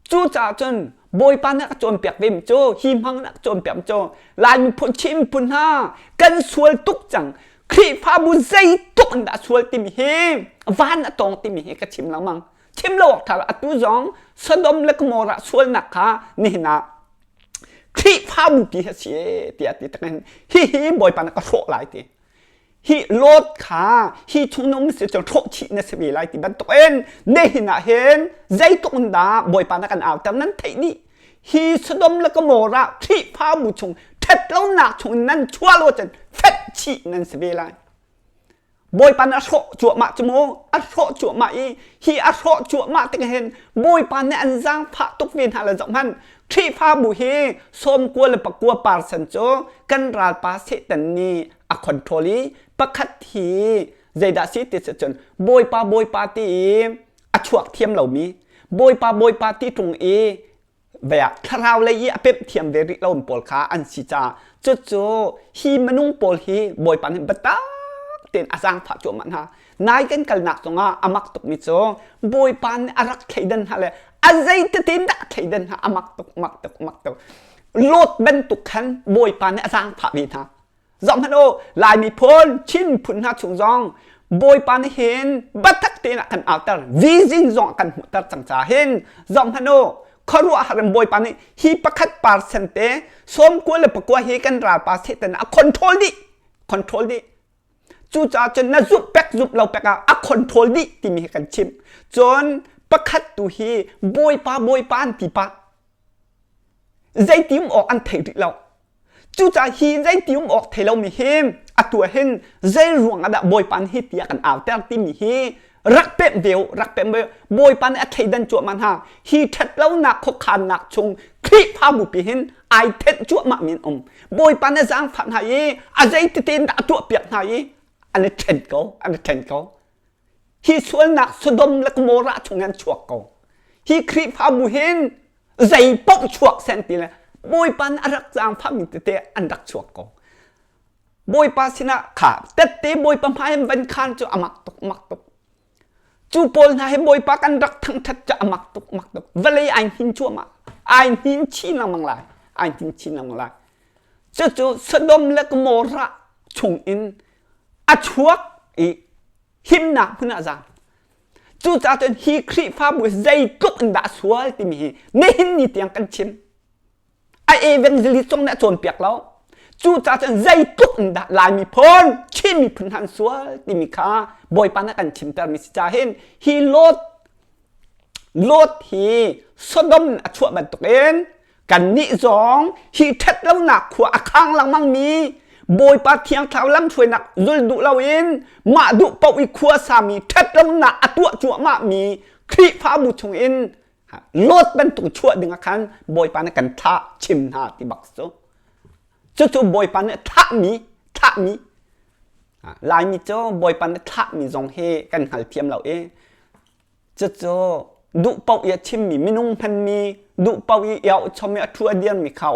chú cha chân bôi pa nó chôn bẹt vim cho him hăng nó chôn bẹt cho lại mình phun chim phun ha căn xuôi tục chẳng khi pha bu dây tục đã xuôi tìm hi van đã tông tìm hi cái chim lắm măng chim lộc thà là tu giống Sodom le Gomorrah xuôi nặc ha nè na khi pha bu bị hết tiệt cái hi boy pan nó sổ lại thì hi lót khá hi chung nông sẽ cho sổ chị nó sẽ bị lại thì bắt tụi nè na hen dây tục đã boy pan nó cần ảo tâm nên thấy đi hi Sodom le Gomorrah khi pha bu chung thật lâu nạc chung nên chua lo chân phết chị nên sẽ về lại bôi pan ăn sọ chuột mạ chấm ô ăn sọ chuột mạ y hi ăn sọ chuột mạ tiếng hên bôi pan ăn giang phá túc viên hà là rộng hẳn khi pha bù hi xôm cua là bạc cua par sân chô căn ra pa sẽ tận ni control bạc khát thì dây đã sĩ tiết sẽ chân bôi pa tí chuột thiêm lẩu mi bôi pa tí trùng y về thao lấy bếp thiềm về rị lâu bol khá ăn xì cha cho hi manung bol hi bôi pan hình bắt ta tiền azang phát chuột mặn ha nai cái cần nạc xong à amak tục mi cho bôi pan arak thấy đơn ha lệ azay tên đã thấy đơn ha amak tục lột bên tục khăn bôi pan azang phát vì ha giọng hắn ô lại mi phun chin phun ha chung giong bôi pan hen bắt thắc tên là cần ảo tar vi dinh giọng cần một tar chẳng trả hen giọng hắn ô khó rùa hẳn bôi pan hi bắt khát percent xóm cuối là bắt qua hi cần ra percent là control đi chú cha chân na giúp lâu bẹc control đi tìm hi cần chim chọn bắt khát tu hi bôi pan tí pa dây tím ở ăn thấy lâu chú cha hi dây tím ở thấy lâu mi hem tua hen dây ruộng đã bôi pan hi tiệt cần ảo tel tim mi hi rắc bẹm vêu bôi pan thấy đơn chuột man ha hi thật lâu nạc khó khăn nạc chung khi pha bù pi hen ai thật chuột mà miền bôi pan giang phản hay dây tên đã chuột bẹt hay anh trần câu hi xuân nạc Sodom le Gomorrah chung ngăn chuột câu hi khi pha bù hen dây bốc chuột sen tì là bôi pan rắc giang pha mình tê anh rắc chuột câu bôi pa sina khả tết tê bôi pa hai em vẫn khan cho mặc tục chú Paul hai bôi pa kan rắc thăng thật cho mặc tục vậy anh hin chua mà anh hin chi năng mang lại chú Sodom le Gomorrah chung in chuột ý him nạc phun ra chú cha cho hi khi pha bùi dây cúc đã xóa tìm hi nên ni tiếng căn chim ai evangelist trong đã trồn bẹc lâu chú cha chân dây túc đã lại mi phôn chi mi phun han xua thì mi khá bồi panกันchim tar mi cha hin hi lốt hi Sodom chua ban tục đếnกันนิจงฮีเท็ดแล้วหนักขวาข้างหลังมั่งมีบอยปาเทียงเท้าล้ำช่วยหนักจุลดุเราเองมาดุปวิขวาสามีเท็ดแล้วหนักตัวจั่วมามีคลิฟ้าบุชงเองลดเป็นตัวชั่วดึงอาการบอยปานกันท่าชิมหาที่บักโซจู่ๆบอยปานท่ามีลายมีเจ้าบอยปานท่ามีจงเฮกันหัลเทียมเราเองจู่ๆดุปวิชิมมีมินุ่งพันมีดูปวีเอวชมมีทัวเดียนมีเขา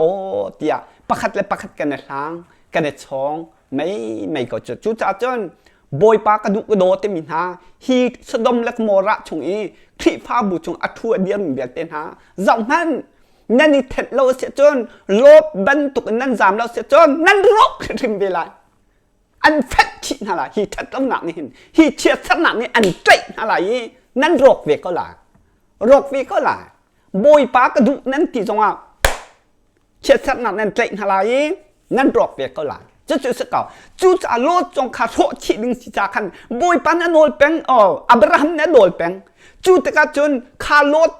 เตียประคัดเลยประคัดกันในทางกันในช่องไม่ก็จะจุดจ้าจนบอยปากระดุกระโดดเต็มหาฮีสดมเล็กโมระชงอีคลิฟ้าบุชงอัทัวเดียนเบียดเต็นหาจำมันนั่นนี่เท็ดเราเสียจนลบบรรทุกนั่นจามเราเสียจนนั่นรกถึงเวลาอันเฟชชินอะไรฮีเท็ดเราหนักนี่เห็นฮีเชียสนักนี่อันเจ็ดอะไรนั่นรกเวก็หลายรกเวก็หลายบอยปากระดุนั่นที่จงอ่ะเช็ดสักนั่นนั่นเจ๋งอะไรนั่นรอกเปียก็หลายจะจุดสกัดจุดจะโลดจงขาโถชีดึงสิจาคันบอยปานนั่นโดนเป็นอับราฮัมนั่นโดนเป็นจุดตะกจนขาโลด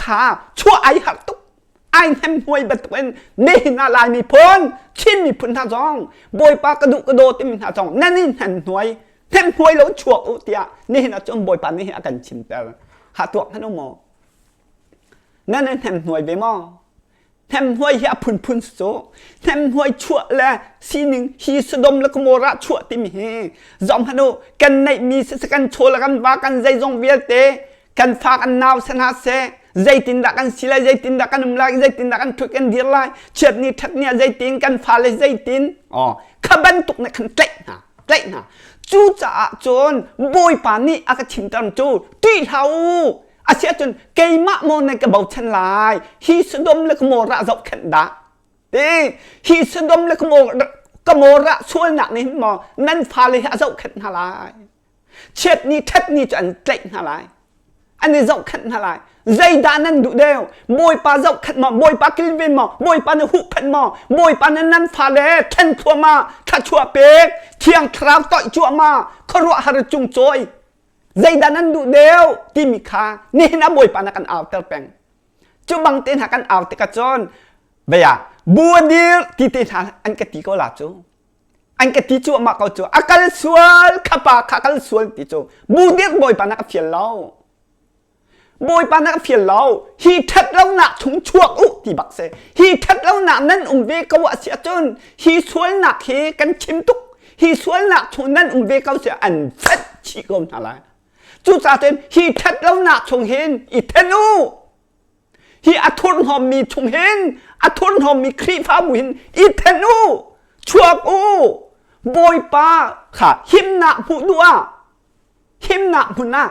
ขาชั่วไอหัดตุกไอแฮมห่วยบัดเป็นนี่น่าลายมีพ้นชิ้นมีพ้นท่าจงบอยปากระดุกระโดดที่มีท่าจงนั่นนี่แฮมห่วยแฮมห่วยแล้วชั่วอุตยานี่น่าจนบอยปานนี่อาการชิมแต่หาตัวให้น้องมอนั่นแฮมห่วยไปมั้งแฮมห่วยเฮียพุนโซแฮมห่วยชั่วแหละสีหนึ่งฮีสดมแล้วก็โมระชั่วติมเฮจอมฮันโนกันในมีสกันโชว์แล้วกันว่ากันใจจงเวียเตกันฝากกันนาวสนาเซใจตินดักกันสิลายใจตินดักกันมลายใจตินดักกันทุกกันเดียร์ไลเชิดนี้ทัดเนี่ยใจตินกันฟ้าเลยใจตินขบันตุกในขันเตะนะจู่จ่าโจนบอยปานี่อากาศชิมตามจู่ตีเท้าอาเซียจนเกยมะโมในกระเป๋าชันลายฮีสดมและกโมระจบขันดาฮีสดมและกโมระช่วยหนักนี่มอนั่นฟาเลยจบขันฮาลายเช็ดนี้ทัดนี้จะอันเตะฮาลายอันนี้จบขันฮาลายใจดานั่นดูเดียวบอยปาจบขันมาบอยปากินเวนมาบอยปาในหุบขันมาบอยปานั่นฟาเลยทันชัวมาถ้าชัวเป็กเที่ยงคราวต่อยชัวมาขรัวหารุจุงโจยใจดานั้นดูเดียวที่มีค่านี่นะบอยปานักกันเอาเตลแปงจุบังเต้นหากันเอาเตกจอนเบียบัวดีที่เต้นหาอันกติก็ลาจูอันกติจูมาเขาจูอากาศสวยขับปากอากาศสวยที่จูบัวดีบอยปานักเฟียลเล่าบอยปานักเฟียลเล่าฮีทัดเล่าหนักถุงชั่วอุที่บักเซฮีทัดเล่าหนักนั่นเวกว่าเสียจนฮีสวยหนักเฮกันชิมตุกฮีสวยหนักถุงนั่นเวกเขาเสียอันเฟชชิกลมอะไรจู่จ่าเต็มฮีเท็ดแล้วหนักชงเห็นอีเทนูฮีอัทุนหอมมีชงเห็นอัทุนหอมมีครีฟ้าบุหินอีเทนูชัวกูบอยปาค่ะหิมหนักผู้ดัวหิมหนักผู้น่ะ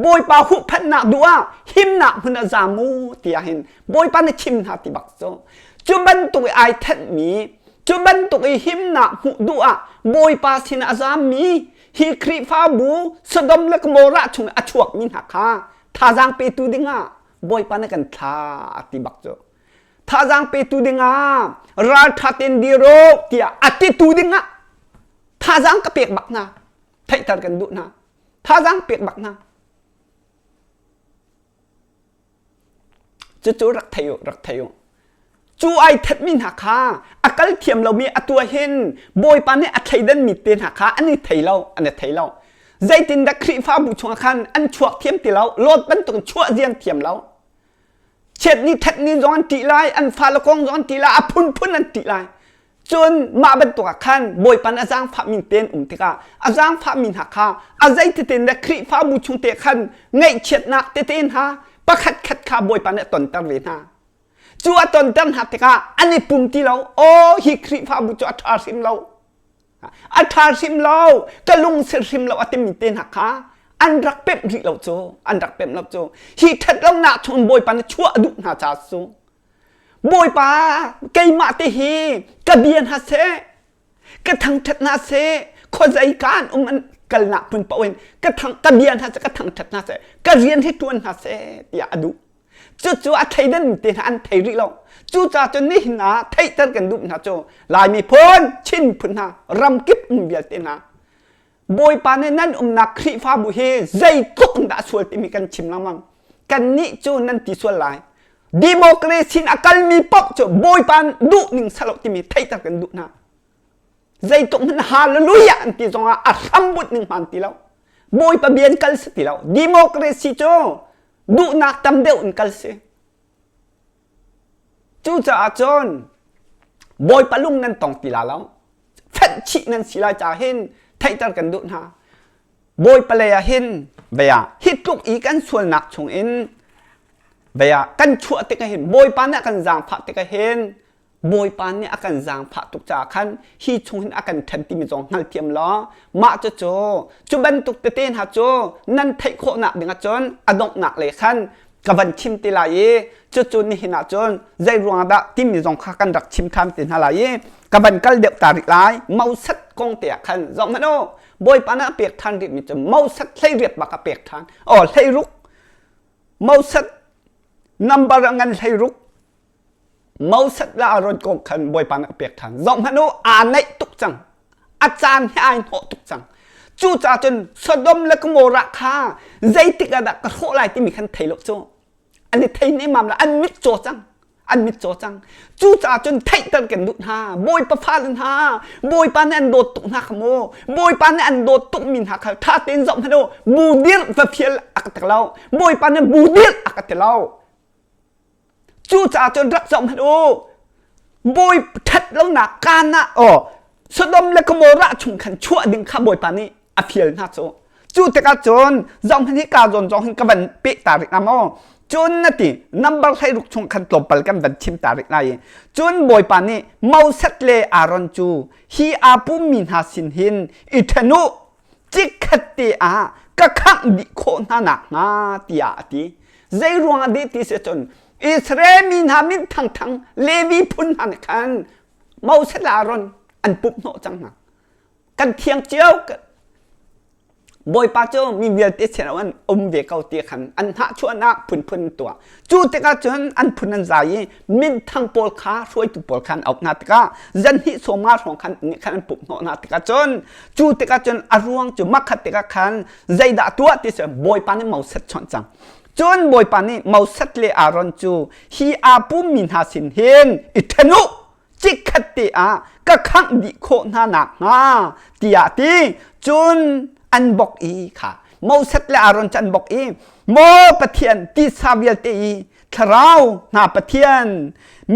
บอยปาหุพันหนักดัวหิมหนักผู้น่ะจามูตียเห็นบอยปาในชิมหาติบักโซจุบันตุกไอเท็ดมีจุบันตุกหิมหนักผู้ดัวบอยปาสินะจามีฮีครีฟ้าบูสดมเล็กโมระชงอชวกมินหักฮาท่าจางเปตูดิงาบอยปานกันท่าติบักโจท่าจางเปตูดิงาราทัตินดีโรเกียอติตูดิงาท่าจางกระเปียกบักนาไทยตัดกันดุนาท่าจางเปียกบักนาจู่รักเทโยจูไอเท็ดมินหักาอากาศเทียมเรามีอตัวเห็นบอยปานเนี่ยอัฐิดันมีเตียนหักาอันนี้ไทยเราอันนี้ไทยเราใจตินดักครีฟ้าบุชงคันอันชวกเทียมตีเราโลดเป็นตัวชั่วเรียนเทียมเราเช็ดนี้เท็ดนี้ย้อนตีไลอันฟ้าละกงย้อนตีไลพุนอันตีไลจนมาเป็นตัวคันบอยปานอาจารย์ฟ้ามินเตียนติกาอาจารย์ฟ้ามินหักาอาใจตินดักครีฟ้าบุชงเตะคันไงเช็ดนักเตนฮะประคัดขาบอยปานเนี่ยตนตะเวนาจัวตอนตั้งหัตถกาอันนี้ปุ่มที่เราโอ้ฮิคริฟาบุจอัฐาริมเราอัฐาริมเรากะลุงเสริมเราอัตมิเตนหักาอันรักเป็มริเราโจอันรักเป็มเราโจฮิทัดเราหน้าชนบอยปานชั่วดุหน้าจาโซบอยปาเกยมาเตฮีกะเบียนฮัเซกะทังทัดนาเซขอใจการมันกะหนักปุ่นปะเวนกะทังกะเบียนฮัเซกะทังทัดนาเซกะเรียนให้ตัวนาเซอย่าดุ จู่ๆไทยนั่นตีนอันไทยริเราจู่จ่าจนนี่นะไทยตั้งกันดุนะโจลายมีพ้นชินพุนหารำกิบเบียดตีนะบอยปานนั้นนักครีฟ้าบุเฮใจตุกด่าสวดที่มีกันชิมละมังกันนี่โจนั่นที่สวดลายดิโมคราซีนักการมีป๊อกโจบอยปานดุหนึ่งสลบที่มีไทยตั้งกันดุนะใจตุกมันฮาเลลูยาอันที่จงอาสัมบุตหนึ่งพันที่แล้วบอยปะเบียนกัลสติแล้วดิโมคราซีโจดุนักตำเดียวอันกัลเซจู่จ่าจนบอยปะลุงนั้นต้องตีลาแล้วเฟนชินั้นสิลาจ่าเห็นไทยตั้งกันดุนะบอยปะเลยเห็นเบียฮิตลุกอีกันส่วนหนักชงอินเบียกันชั่วติกเห็นบอยปานเนี่ยกันจางผักติกเห็นบอยปานเนี่ยอากันจางผักตุกจ่าคันฮิชงเห็นอากันทันติมีจงหัลเทียมล้อมาโจจุบันตุกเตนหาโจนั่นไทยโคหนักดึงจนอดงหนักเลยคันกับวันชิมติลายจู่ๆนี่หินาจนใจรวงดะที่มีจงข้ากันรักชิมทำตินหลายกับวันกัลเดียบตาริกลายเมาสัดกงเตียคันจงมันโอบอยปานะเปียกทานริบมีจะเมาสัดไล่เรียบบักเปียกทานอ๋อไล่รุกเมาสัดนับบารังันไล่รุกเมาสัดละอารมณ์กงคันบอยปานะเปียกทานจงมันโออ่านในตุกจังอาจารย์ให้อ่านหัวตุกจังจู่จ่าจนสะดมและก็โมระคาใจติกระดักกระโถลายที่มีคันไทยโลโจอันนี้ไทยนี่มันละอันมิดโจจังอันมิดโจจังจู่จ่าจนไทยตั้งกันดุนฮาบอยประพาลันฮาบอยปานอันโดดตุกนักขโมบอยปานอันโดดตุกมินหักท่าเต้นจอมฮันโดบูดิลวะเพียลอักตะเล่าบอยปานบูดิลอักตะเล่าจู่จ่าจนรักจอมฮันโดบอยทัดแล้วหนักการนะอ๋อสะดมและก็โมระชุมขันชั่วดึงข้าบอยปานนี้อภิลนาโจจู่แต่กาจนจอมพันธิกาจนจงหินกับวันเปิตาริกนามอจนนั่นทีนับบัลให้ลุกชงขันตบปัลกันวันชิมตาริกนายจนบอยปานนี้เมาสัตเลอารอนจูฮีอาปุมินหาสินหินอิทนุจิกขัดเตอาก็ขังดิโคนานักนาตีอาตีใจรวงอดีติเสจนอิสราเอลมินหามินทั้งเลวีพุนหันขันเมาสัตลารอนอันปุ๊บโนจังนะกันเทียงเจียวกันบอยป้าเจ้ามีเวียนเตเสนาวันเวกเอาเตียขันอันหาชวนนักพุนตัวจู่เตกาจนอันพุนนันใจมินทั้งปอลขาช่วยตุปอลขันเอานาติกาจันฮิโซมาของขันนี่ขันปุ๊บโนนาติกาจนจู่เตกาจนอารวงจู่มักขัดเตกาขันใจด่าตัวเตเสบอยป้านี่เมาเสร็จชนจังจนบอยป้านี่เมาเสร็จเลยอารอนจูฮีอาปุมินหาสินเฮนอิทนุจิกขัดเตอาก็ขังดิโคนานักนาตีอาตีจนอันบอกอีค่ะโมเสสและอารอนจันบอกอีโมปะเทียนที่ซาเวียลเตอีทราวนาปะเทียน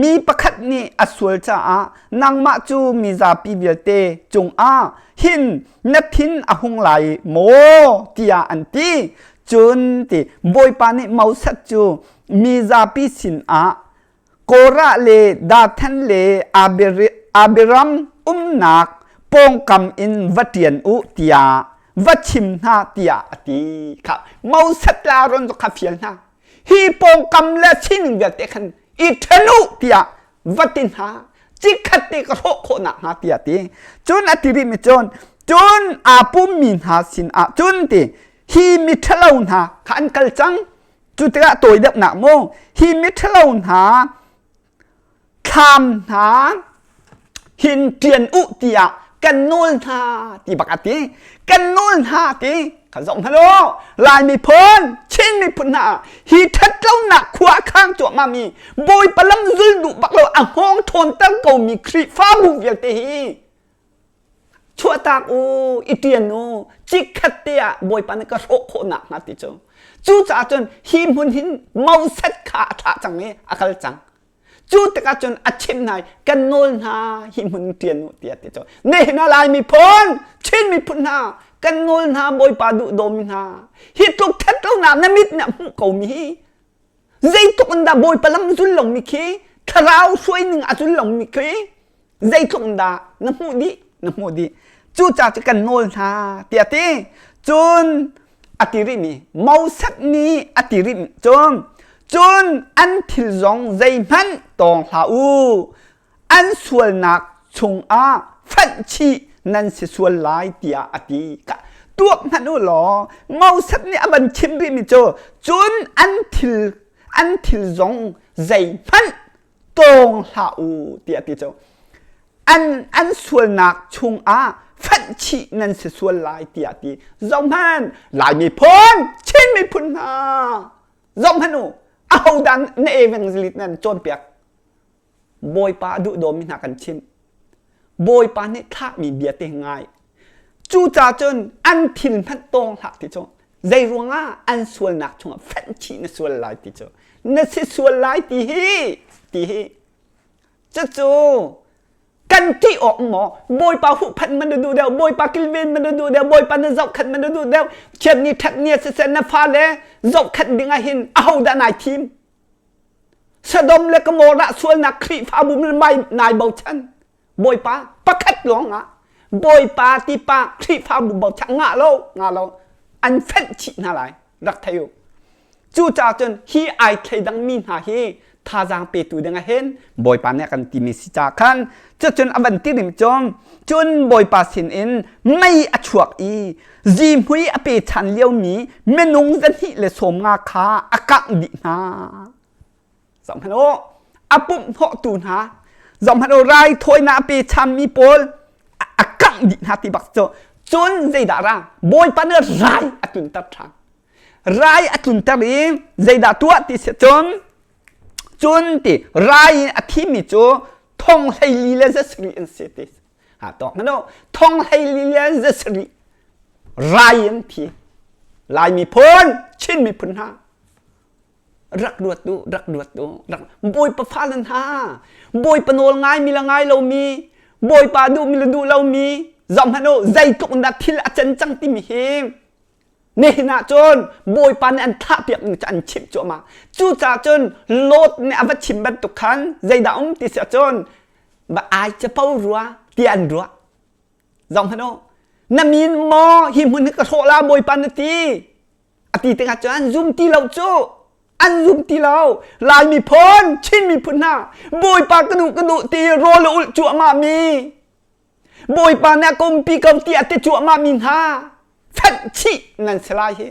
มีประคัดนี้อสวลจ้านางมาจูมีซาปีเวียลเตจงอาหินนัทินอหงไหลโมตียอันตีจนตีบอยปานิโมเสสจูมีซาปีสินอาโกระเลดาทันเลอาเบรัมนักปองกำอินวัดเทียนอุตียวัดชิมนาตียาตีครับเมาสัตลารอนก็ฟิลนาฮีปองกำและชินเวตเขันอิทนุตียวัดตินหาจิขัดเตกโรโคนักนาตียาตีจนอติริมิจนอาปุมินหาสินอาจนตีฮีมิทลาวนาขันกัลจังจุดที่ละตัวเด็กหนักโมฮีมิทลาวนาคำนาหินเทียนอุติยากันนูนฮาตีปกติกันนูนฮาตีข้าส่งฮัลโหลลายมีพ้นชินมีพ้นหาฮีทัดเล่าหนักขวาข้างจั่วมามีบอยปลัมซุลดุบักเราอ่างห้องทนตั้งเก่ามีครีฟ้าบุกเยลเตฮีชัวตากอูอิเตียนโอจิกขัดเตียบอยปันก็โรคหนักนาติโจจู่จ่าจนหิมหุนหินเมาเซ็ตขาถาจังเมอคัลจังจู่ตะกาจนอัดชิมนายกันโนลนาหิมุนเตียนเตียติโจเนหนาลายมีพ้นชินมีพ้นนากันโนลนาบอยปาดุโดมินาฮิตุกทัดเราหนานามิดเนี่ยมุกเอามีใจตุกันดาบอยปลัมจุลลงมีคีทราวช่วยหนึ่งอจุลลงมีคีใจตุกันดาน้ำมูดีจู่จ่าจะกันโนลนาเตียติจนอติริมีเมาสักนี้อติริมีจนอันทิลจงใจมันตองหาอันส่วนนักชงฟันชีนั่นสิส่วนหลายเตียอติกะตัวมันหรอเมาสักนี้บันชิมริมิจนอันทิล anh thil zong dây phân tông hậu tiệt tiệt cho anh xuân nạc chung á phân chi nên sẽ xuân lại tiệt tiệt zong han lại mi phun trên mi phun ha zong han u ao dan ne evangelist nan chôn piak boy pa du do mi nakan chim boy pa ne tha mi bia te ngai chu cha chon an thil phat tong ha ti cho dây ruộng á an xuân nạc chung phân chi ne xuân lại ti cho ne se xuân lại ti hi chắc chú căn tí ọc mỏ bôi pa hụ phận mình đủ đeo bôi pa kilvin mình đủ đeo bôi pa nó dọc khẩn mình đủ đeo chuyện ní thật ní sẽ nó pha lẽ dọc khẩn đi ngay hin ao đã nài team sa đông lệ cái mỏ đã xuân nạc khỉ pha bùm lên bay nài bầu chân bôi pa khát lóng á bôi pa tí pa khỉ pha bùm bầu chân ngã lâu anh phận chị na lại rắc theo chú cha chân hi ai thấy đăng min hà hiท่าจางเปตูดังเห็นบอยปานเนี่ยกันตีมิสิจาคันจนอวันที่ริมจงจนบอยปาสินอินไม่อชวกอีจีมหุยอเปชันเลี้ยวมีเมนุงจันหิเลสมงาคาอากาดินาสำคัญโออปุ่มเหาะตูนาสำคัญโอไรถอยนาเปชันมีโพลอากาดินาติบักโจจนใจดาราบอยปานเนี่ยไรอตุนตัดทางไรอตุนตัดเองใจดาตัวติเสจนติรายอธิมิโจท่องให้ลีเลสรีอินเซติสต่อมาโนท่องให้ลีเลสรีรายอันทีลายมีพ้นชินมีพ้นหารักดวดดูรักบอยประฟ้าลันหาบอยปนโอลง่ายมีละง่ายเรามีบอยปาดูมีละดูเรามีจอมฮันโนใจตุกนัดที่ละจันจังติมีเฮงนี่นะจนบอยปานอันท่าเปียกจะอันชิบจ่อมาจูจ่าจนโลดในอวชิมบันตุขันใจดาวติเสียจนบ่อายจะเป้ารัวเตียนรัวจอมฮันโนนามีนมอหิมุนกระโถลาบอยปานตีอติเตงาจนซุ่มตีเราจูอันซุ่มตีเราลายมีพ้นชินมีพ้นหน้าบอยปากระดูตีโรลอุจ่อมามีบอยปานเนี่ยกมปีกมตีอติจ่อมามีหาฟันชีนั่นสลายเห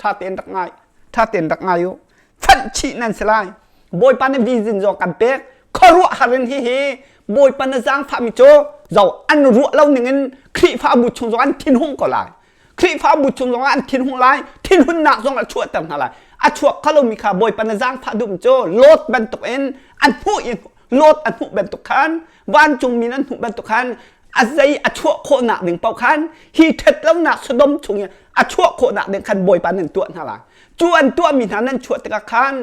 ถ้าเตียนรักง่ายอยู่ฟันชีนั่นสลายบอยปานวิจินจอกันเป๊กขรัวหารินเฮบอยปานจางฟามิโจเจ้าอันรัวเล่าหนึ่งคลีฟ้าบุชงจงอันทิ้นหุ่งก็ลายคลีฟ้าบุชงจงอันทิ้นหุ่งลายทิ้นหุ่นหนักจงอันชั่วเต็มอะไรอันชั่วเขาเรามีข่าบอยปานจางฟาดุมโจโลดบรรทุกเอ็นอันผู้อินโลดอันผู้บรรทุกขันบ้านจงมีนั้นผู้บรรทุกขันอาศัยอชั่วโคหนักหนึ่งเป่าคันฮีเท็ดแล้วหนักสะดมชงเนี่ยอชั่วโคหนักหนึ่งคันบอยปานหนึ่งตัวนั่นแหละจวนตัวมีฐานนั้นชั่วตะคัน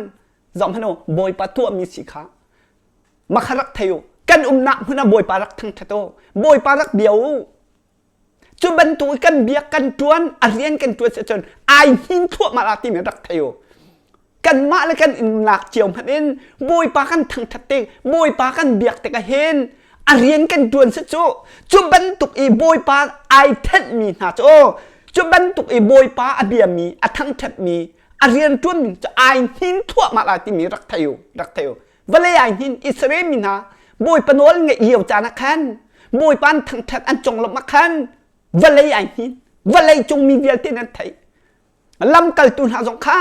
จอมพโนบอยปาตัวมีสีขามาคารักเทวกันหนักหุ่นบอยปารักทั้งเทโตบอยปารักเดียวจนบรรทุกกันเบียกันจวนอาเรียนกันจวนเสียจนไอหินทั่วมาลาติมีรักเทวกันมาแล้วกันหนักเจียวพันเอ็นบอยปากันทั้งเทเตบอยปากันเบียกแต่ก็เห็นเรียนกันจวนสิโจจุบันตุกอีบอยปาไอเท็ดมีนะโจจุบันตุกอีบอยปาอเบียมีอทั้งเท็ดมีเรียนจวนมีจะไอหินทั่วมาลาติมีรักเทววันเลยไอหินอิสราเอลมีนะบอยปนวลเงี่ยเหี่ยวจานักขันบอยปานทั้งเท็ดอันจงลบมาขันวันเลยไอหินวันเลยจงมีเวียลที่นั่นไทยลำกัลตุนหาสงข้า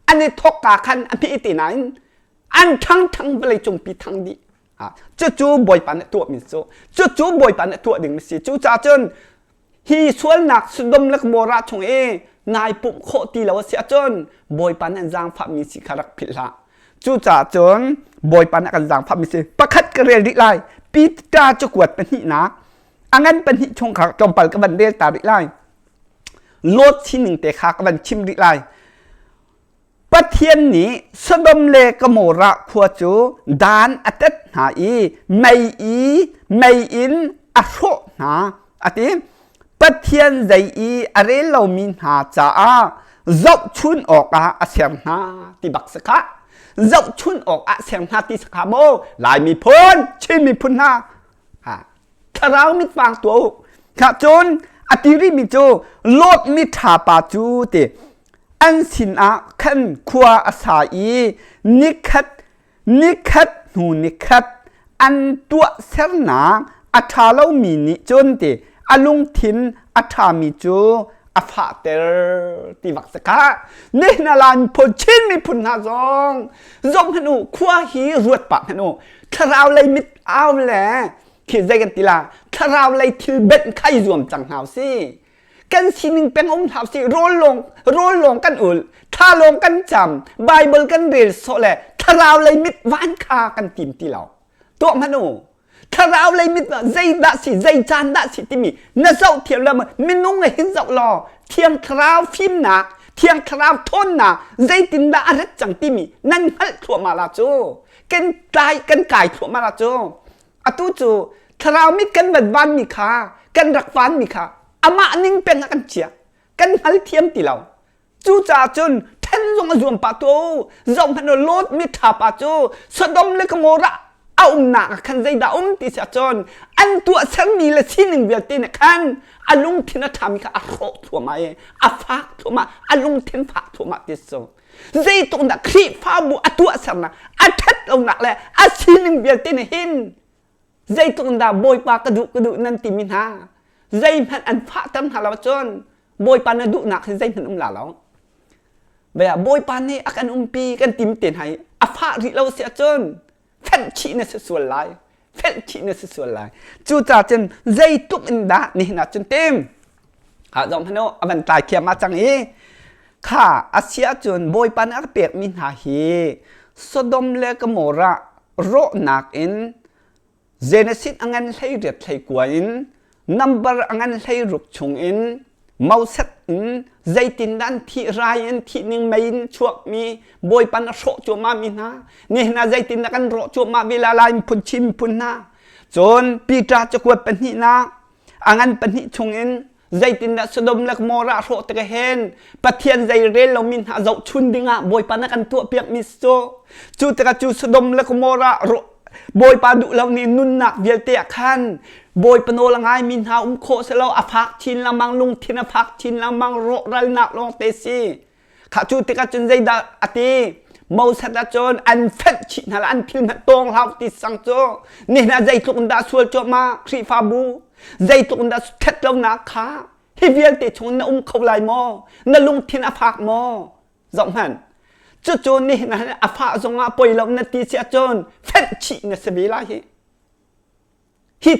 อันนี้ทกกาขันอันพิอิตินันอันทั้งวันเลยจงปีทั้งดีจู่บอยปานตัวมิโซจู่บอยปานตัวดึงมิสิจู่จ่าจนฮีส่วนหนักสุดมลักโบราชงนายปุ่มโคตีแล้วเสียจนบอยปานจางฟ้ามิสิคารักพิลาจู่จ่าจนบอยปานกันจางฟ้ามิสิประคัดกระเรียดิไลปีตาจะกวดเป็นหินะอันนั้นเป็นหิชงขาจอมปัลกับบันเดลตาดิไลโลดที่หนึ่งแต่ขากับบันชิมดิไลประเทศนี้สดมเลกโมระขัวจูดานอัตหาอีไม่อินอโรนาอัติประเทศใจอีอะไรเรามีหาจ้าจบชุนออกอาเซียนนาติบักสกะจบชุนออกอาเซียนนาติสกาโมลายมีพ้นชิมีพ้นนาถ้าเรามิดฟังตัวข้าจนอติริมิโจโลดมิถาปาจูติอันสินอาขันขวาอาศัยนิคัดหูนิคัดอันตัวเสนาอัฐาเรามีนิจนติอลุงทินอัฐามิจู อฟาเตอร์ตีวักสกาเนี่ยนาลานพลชินมีพุนหาซองฮันุขวาฮีรวดปะฮันุคราวเลยมิดเอาแหละขีดใจกันตีลาคราวเลยทิลเบ็ดไข่รวมจังหาวสิกันสินึงเป็นองค์หาวสิโรลงกันอุลท่าลงกันจำไบเบิลกันเรียนโซแลคราวเลยมิดวานคากันติมตีเราตัวฮันุถ้าเราเลยมิดใจด่าสิใจจานด่าสิที่มีน่าเศร้าเทียมแล้วมันนุ่งไงเห็นเศร้ารอเทียงคราวฟิล์มหนักเทียงคราวทนหนักใจตินด่าอะไรจังที่มีนั่นฮัลทั่วมาละจูกันไก่ทั่วมาละจูอะตูจูถ้าเรามิดกันแบบวันมีค่ากันรักฟันมีค่าอามานิ่งเป็นกันเชียกันฮัลเทียมตีเราจูจ่าจนเทนซงอจวมปะตูซงพันโลดมิดถาปะจูสะดมเลกโมระเอาหนักขันใจดาติสะจนอันตัวฉันมีละที่หนึ่งเดียวตีนะขันอลุงทินธรรมิกาอโรทั่วมาอาฟักทั่วมาอลุงทินฟักทั่วมาติสโซใจตรงนั้นครีฟ้าบุอตัวฉันนะอาทัดเอาหนักเลยอาที่หนึ่งเดียวตีนะหินใจตรงนั้นบอยปากระดุนั่นติมินหาใจมันอันฟ้าตั้งหาเราจนบอยปานดุหนักใจมันหลาเราแบบบอยปานนี่อาการปีกันติมเตียนให้อาฟ้าริเราเสียจนเฟลชีนส่วนไรจูจ่าจนใจตุกอินดานี่นะจนเต็มข้าจอมพโนอวันตายเขียมาจังอีข้าอาเซียจนบอยปานอักเปียกมินหาฮีสดมเลกโมระโรนักอินเจเนซิสอังกันใช้เรียดใช้กว่าอินนัมเบอร์อังกันใช้รุกชงอินเมาเซตใจตินดันที่ไรที่หนึ่งไม่ช่วงมีบอยปันโรจมามินะนี่นะใจตินดันโรจมาเวลาลายพุนชิมพุนนะจนปีตราจะกวดเป็นหินะอังกันเป็นหิชงอินใจตินดันสดมเล็กโมระโรตะเห็นปะเทียนใจเรลเรามินะเราชุนดิงะบอยปันกันตัวเปียกมิสโซจูตะจูสดมเล็กโมระโรบอยปาดุเรานี่นุนนักเวียเตะขันบอยปโนละไงมินหาโคเสลาอภักชินละมังลุงทินภักชินละมังโรรัลนักลงเตซีข้าจูติกาจนใจดาอติมาวสัตจนอันเฟชชินอันพิมพ์ตรงเราติสังโจนี่นะใจตุกดาสวลโจมาครีฟาบูใจตุกดาเท็ดเราหนักขาฮิเวียเตชงนะเขาลายมอนะลุงทินอภักมอสองหันจุดนี้นะอภักทรงอาปอยเรานาทีเสียจนเฟชชินสบีลาฮี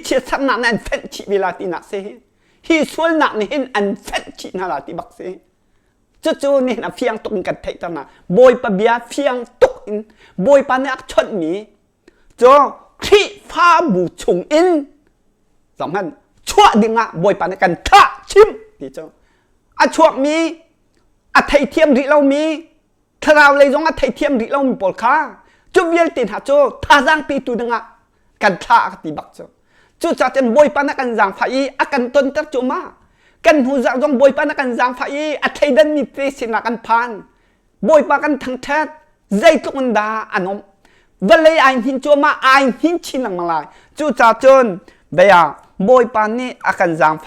เชื่อสักนั้นเฟชชิเวลาที่นักเสียฮีส่วนนักนี่เห็นอันเฟชชินาลาที่บักเสียจู่ๆนี่นะเฟียงตกกันเทตนะบอยปะเบียเฟียงตกอินบอยปะนักชดมีจ่อขี้ฟ้าบูชงอินสำคัญชั่วดึงอ่ะบอยปะนักกันท่าชิมที่จ่ออ่ะชั่วมีอ่ะไทยเทียมริเรามีถ้าเราเลยต้องอ่ะไทยเทียมริเรามีปอดขาจุดเวียนติดหาจ่อท่าจังปีตูดึงอ่ะกันท่าที่บักจ่อจู่ๆจะบอยปานักันจางไฟอากันต้นตัดจุมากันหูจักจงบอยปานักันจางไฟอัฐิดันมีเตสินักันพันบอยปากันทั้งแท้ใจตุกันดาอันนมเวลาไอหินจุมาไอหินชินังมาลายจู่ๆจนเบียบอยปานี่อากันจางไฟ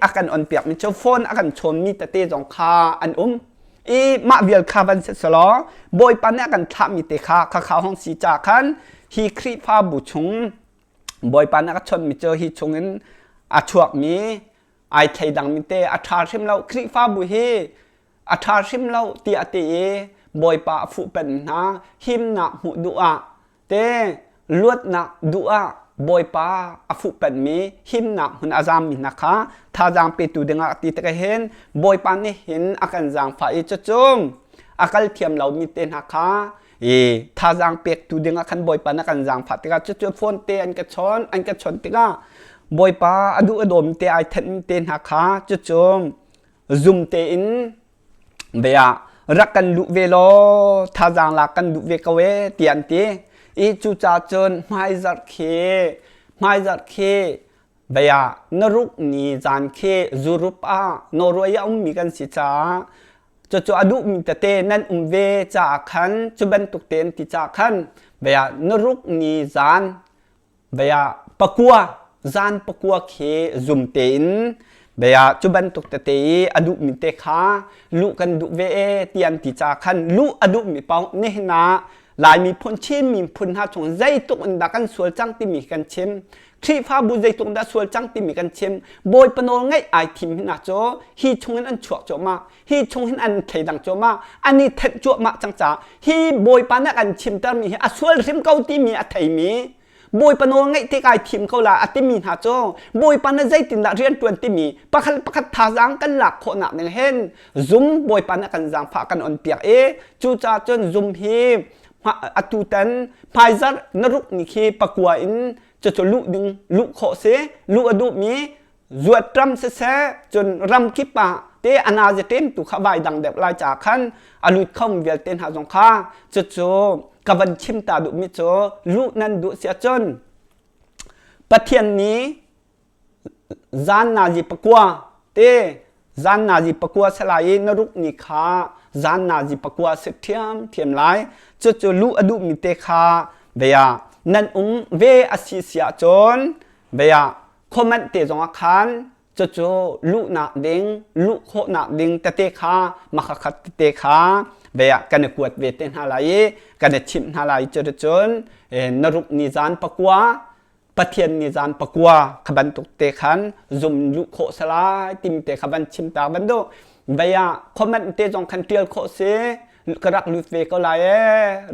อากันอ่อนเปียกมีโจฟอนอากันชนมีตะเตจงคาอันอีมาเวียลคาวันเสสลอบอยปานี่อากันทับมีเตคาข้าห้องสีจาคันฮีครีฟ้าบุชงบอยปานักชนมีเจอฮิชงเงินอาชวกมีไอไทยดังมีเตอาชาชิมเราคริฟ้าบุฮีอาชาชิมเราตีอติเอบอยปาฟุเป็นนะหิมนักหูดุอะเตลวดนักดุอะบอยปาอฟุเป็นมีหิมนักหุ่นอาจามมีนะคะถ้าจางไปตูดึงอติตะเห็นบอยปานี่เห็นอาการจางไฟจะจงอาการเทียมเรามีเตนะคะถ้าจางเปียกตูดึงขันบอยปานักันจางผัดติกาจุดฟอนเตอันกระชอนติกาบอยปาอดูอดมเตไอเทนเตนหักขาจุดจมซุ่มเตอินเบียรักกันลุเวโลถ้าจางรักกันลุเวกเวเตียนเตอีจุจ่าจนไม่จัดเคเบียนรุกนีจานเคจูรุปานรวยมีกันสิจ้าจู่ๆอดูมีแต่เตนั่นเวจากขันจุบันตุกเตนติจากขันเบียนรุกนีจานเบียปะกัวจานปะกัวเคซุมเตนเบียจุบันตุกเตอดูมีเตขาลุกันดูเวเตียนติจากขันลุอดูมีเป้าเนหนา ลายมีพนชิมมีพนหาชงใจตุกอันดักกันสวลจังที่มีกันเชมครีฟ้าบุใจตุกดักสวลจังที่มีกันเชมบอยปนง่ายไอทิมหินาโจฮีชงหินอันฉวกโจมาฮีชงหินอันเทดังโจมาอันนี้เทจวมาจังจ้าฮีบอยปานักอันชิมตามีอสวลริมเกาที่มีอัตไมีบอยปนง่ายที่ไอทิมเขาละอัตมีหาโจบอยปานใจตินละเรียนตัวที่มีปักทาจังกันหลักคนหนักหนึ่งเห็นซุ่มบอยปานักกันจังฝากกันอ่อนเปียกจูจ่าจนซุ่มฮีอตุตันพายซัดนรุกนิคีปะกัวอินจะลุดึงลุโคเสลุอดุมีจวดตรำเสจนรำคิปะเตอนาเจเต็มตุขบายดังเด็บลายจากขันอลุดเข้าเวลเตนหาจงคาจะกวันชิมตาดุมิโจลุนันดุเสียจนปะเทียนนี้จานนาจิปะกัวเตจานนาจิปะกัวสลายนรุกนิคาจานนาจิปะกัวเสเทียมไลจะลุอดุมิเตคาเบียนั่นเวอสิเสียจนเบียคอมเมนต์เตจงอาคารจะลุนักดิงลุโคนักดิงเตคามาขัดเตคาเบียกันกวดเวเตนฮาไลกันชิมฮาไลจนนรุกนิจานปะกัวปะเทียนนิจานปะกัวขบันตุกเตขันซุมลุโคสลายติมเตขบันชิมตาบันโดเบียคอมเมนต์เตจงคันเตียลโคเซกระดักลุยเวก็ไล่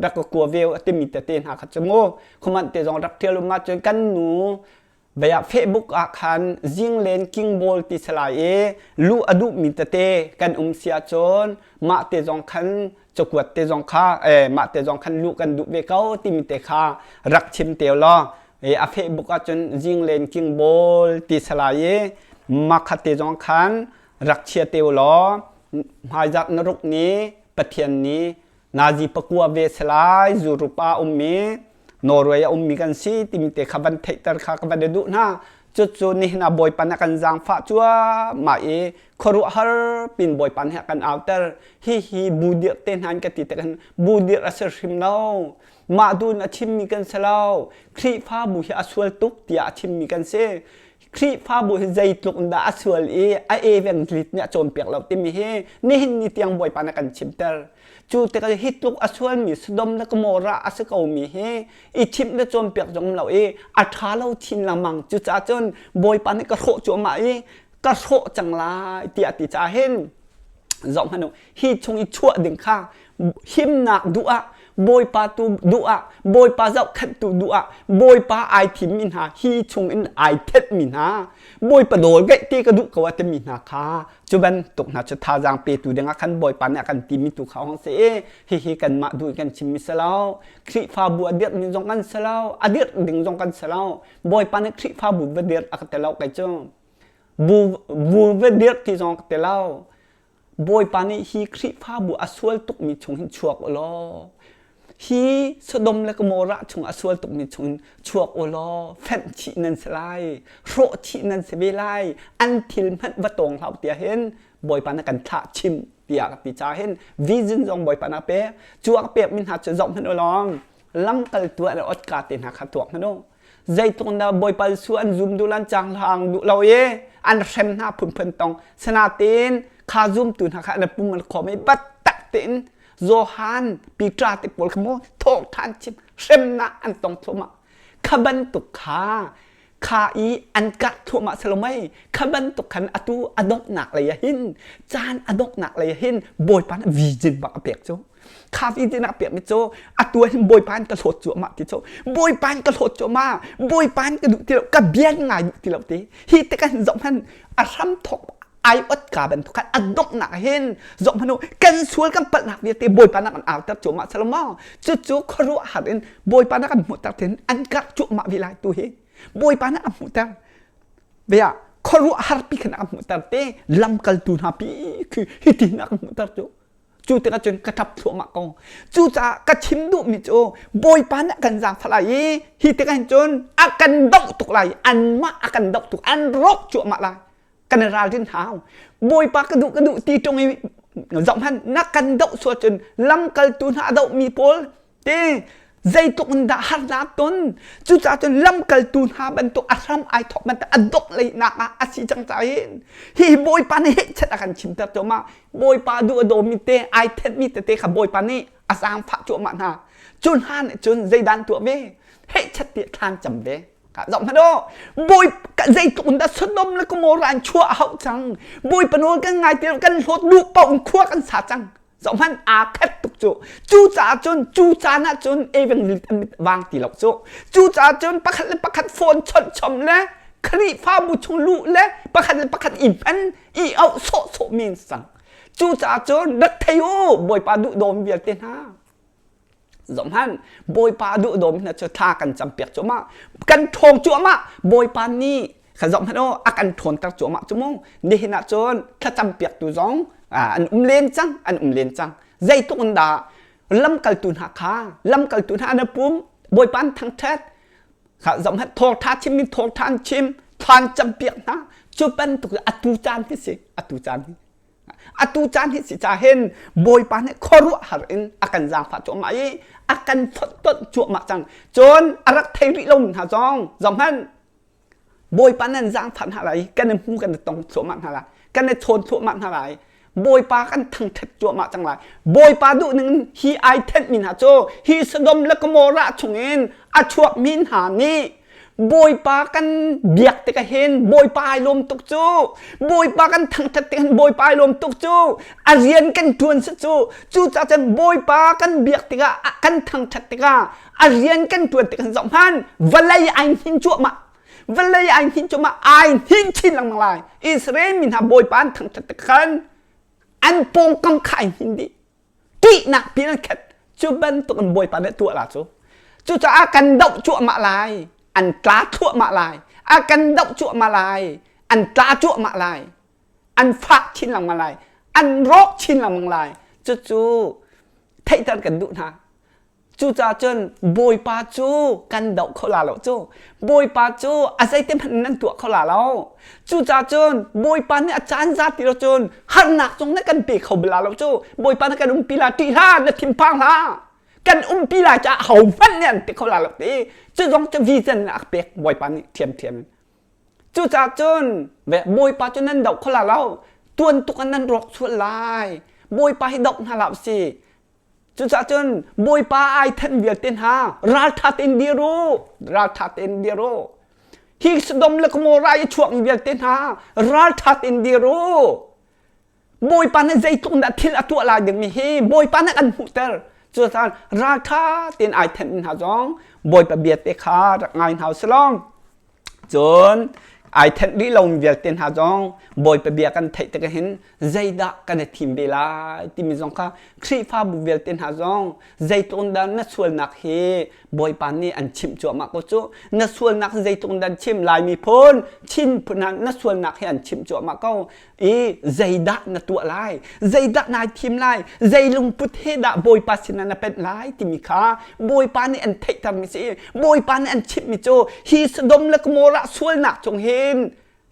รักก็กลัวเวลติมีแต่เต้นหาขัดจมูกคอมมันเตจงรักเที่ยวลงมาจนกันหนูแบบเฟซบุ๊กอาคารจิงเลนคิงบอลติสลายลูอดุมีแต่เตกันเสียจนมาเตจงคันจะกวดเตจงคามาเตจงคันลูกันดุเวก็ติมีแต่คารักชิมเตียวล้ออาเฟซบุ๊กอาจนจิงเลนคิงบอลติสลายมาขัดเตจงคันรักเชียเตียวล้อหายจากนรกนี้ปะเทียนนี้นาจีปะกัวเวสลายยูโรปามีนอร์เวย์มีกันสิติมิเตขบันเทตร์ขาขบันเดุนะจุดนี้นะบอยปันกันจังฟ้าจัวมาครุฮาร์ปินบอยปันให้กันเอาแต่ฮีบูเดียเต้นหันกันติดกันบูเดียอัศริมเล่ามาดูนชิมมีกันเสลาครีฟ้าบุยอสวลตุกที่ชิมมีกันเสครีฟ้าบุยใจตุกนดาอสวลเวนกฤษเนี่ยโจมเปียกเราติมีเฮนี่หินนี่เตียงบอยปันกันชิมเตอร์จูเตกฮิตลุกอสวลมีสดมนักโมระอสกาวมีเฮอีชิมเนี่ยโจมเปียกจงเราอัฐาเราชินละมังจูจ่าจนบอยปันก็โคจวมาก็โคจังลาเตียติจ่าเห็นจอมพนุฮิชงอีชั่วดึงข้าหิมหนักดุอะบอยปาตูดุอะบอยปาเจ้าขัดตูดุอะบอยปาไอทิมมินหาฮีชงอินไอเท็ดมินหาบอยปาโดนไกตีกระดุกว่าจะมินหาคาจุบันตกหนาจะทาจางเปตูเดงอาคันบอยปาเนี่ยกันตีมิตุเขาห้องเสียฮีกันมาดูกันชิมิสลาวคริฟาบัวเดียดมิจงกันสลาวอเดียดดึงจงกันสลาวบอยปาเนี่ยคริฟาบัวเดียดอักเตลาวไกจ้องบัวเดียดที่จงเตลาวบอยปานี่ฮีคริฟาบัวอสวลตุกมีชงหินชวกล้อฮีสดมและก็โมระชงอสวลตุกมีชงชวกล้อแฟนชีนันสลายโรชีนันเสบีไลอันทิลมันวัตงเราเตียเห็นบอยปานักันท่าชิมเตียกับติจ่าเห็นวิจินจงบอยปานาเปจวกเปียมินหาจะจงมันลองลังกัลตัวและอดกาตินหาขัดตัวมันโนใจตรงนั้นบอยปาส่วนซุมดูลันจางทางดูเราอันเร็มหน้าพุ่มเพิ่นตองสนาตินข้าซุ่มตุนหักอันปุ่มมันขอไม่บัดตักตินโจฮันปีตราติปอลขโมโทษทานชิมเร็มหน้าอันตองทั่วมาขบันตุกขาอันกัดทั่วมาสลมัยขบันตุกขันอตุอดกหนักเลยหินจานอดกหนักเลยหินบอยปานวีจินบักเปียกโจข้าวีจินนักเปียกมิโจอตัวหินบอยปานกระโดดจั่วมาที่โจบอยปานกระโดดจั่วมาบอยปานกระดูที่เรากระเบียนไงที่เราตีฮีแต่กันสองพันอารัมทกไออดกาบันทุกขันอดกหนักเห็นจงพนุกันสวนกันปัดหนักเดียตีบอยปานกันเอาแต่จั่วมาสลมาจู่ๆครัวหัดเห็นบอยปานกันหมดตัดเห็นอันกัดจั่วมาวิไลตัวเฮบอยปานอัมมุตาเบียครัวฮาร์ปีกันอัมมุตาเตลำกัลตูนฮาปีคือฮิตินักมุตาจูเตกันจนกระทับถั่วมะกองจูจะกระชิมดูมิโจบอยปานกันจางฟลายฮิติกันจนอากันดอกตุกไหลอันมาอากันดอกตุกอันรกจั่วมาไหลกันราลินหาวบอยปากระดูตีตรงนี้จอมพันนักกันดอกส่วนจนลำกัลตูนฮาดอกมีโพลเต dây tụng đã hát ra tuần chú cha tuần lâm cờ tuần ha bên tụng asram ai thọ bên ta adok lấy nạc asi chẳng trái hi boy pan hết chất akan chim tập cho mà boy pa du đồ mi te ai thét mi te khả boy pan ni asang phát chỗ mà ha chun han chun dây đan tụa về hết chất tiệt than chầm về cả giọng hết đó boy cả dây tụng đã xuất đông là có một làn chua hậu chẳng boy pan ôi cái ngày tiền cái lột đủ bọng khua cái xả chẳng giọng hắn khét tục chỗ chú cha na chun even vang tỷ lộc chỗ chú cha chun bắt khát phone chọn lẽ khỉ pha bu chung lụ lẽ bắt khát im ăn i áo sọ miên sang chú cha chun đất thấy ô bồi pa đụ đom việc tên ha giọng hắn bồi pa đụ đom là cho tha cần chăm biệt chỗ mà cần thong chỗ mà bồi pa ni khả giọng hắn ô cần thong tắc chỗ mà chỗ mong đi na chun khá chăm biệt tu giống anh lên chăng dây tụng đã lâm cờ tuần hạ khá lâm cờ tuần hạ nó bùm bồi pan thăng thét khả giọng hết thô thát chim mi thô than chim than chăm biệt na chú bên tụng atu chan hết gì atu chan hết gì cha hen bồi pan hết khó ruột hẳn in akan giang phát chỗ máy akan phật tuần chỗ mà chẳng chốn arak thấy rị lông hả giọng hết bồi pan nên giang phát hả lại cái này không cần tông chỗ mạng hả lại cái này thôn chỗ mạng hả lại bồi pa kan thằng thét chỗ mà chẳng lại bồi pa đủ nên hi ai thét min hả cho hi sodom là có mồ ra chung en chuộc min hả ni bồi pa kan biếc te ka hen bồi pa ai lom tuk chu bồi pa kan thằng thét te bồi pa ai lom tuk chu rian kan tuan sa chu cha chen bồi pa kan biếc te ka kan thằng thét te ka rian kan tuan te kan giọng han valai anh hin chỗ mà valai anh hin chỗ mà ai hin chin lang lại Israel min ha bồi pa thằng thét te kan anh pong cam khai hindi kỹ nạc biến khét chú bên tụi con bồi pa để tụi là chú cho cần động chuộng mạ lại anh cá chuộng mạ lại cần động chuộng mạ lại anh cá chuộng mạ lại anh phát chín lòng mạ lại anh rót chín lòng mạ lại chú thấy thật cần đụng hả chú cha chân bồi pa chú cần động khó là lỗ chú bồi pa chú dây tem hẳn năng tụa khó là lỗ chú cha chân bồi pa này chán ra tí lỗ chân hẳn nạc trong này cần bị khẩu bì là lỗ chú bồi pa này cần pi là tị ra là thìm phang ra cần pi là cha hầu phân nhận tí khó là lỗ tí chú giống cho vision là bẹc bồi pa này thiềm chú cha chân về bồi pa cho nên động khó là lỗ tuần tụi anh năng rọc suốt lại bồi pa hay động hà lão gì chú cha chân bồi pa ai thân việc tên ha ra thát tên đi ro hi sdom là có mồ ra chuộng việc tên ha ra thát tên đi ro bồi pa này dây tung đã thiên tụa lại được mi hi bồi pa này ăn hụt tơ chú cha ra thát tên ai thân ha giống bồi pa biệt te kha ngay hào salong chốn ai thân đi lòng việc tên hà giống bồi pa bia kan thấy cái hình dây đã kan thìm bê la tìm giống ka khi pha bu việc tên hà giống dây tôn đan nó xuân nặc he bồi pa ni ăn chim chỗ mà có chỗ nó xuân nặc dây tôn đan chim lại mi phôn chin phun nó xuân nặc he ăn chim chỗ mà câu ý dây đã nó tụa lại dây đã này thìm lại dây lung put he đã bồi pa xin nó pet lại tìm khá bồi pa ni ăn thấy thầm mi sĩ bồi pa ni ăn chim mi chỗ hi sdom là có mồ ra xuân nặc trong he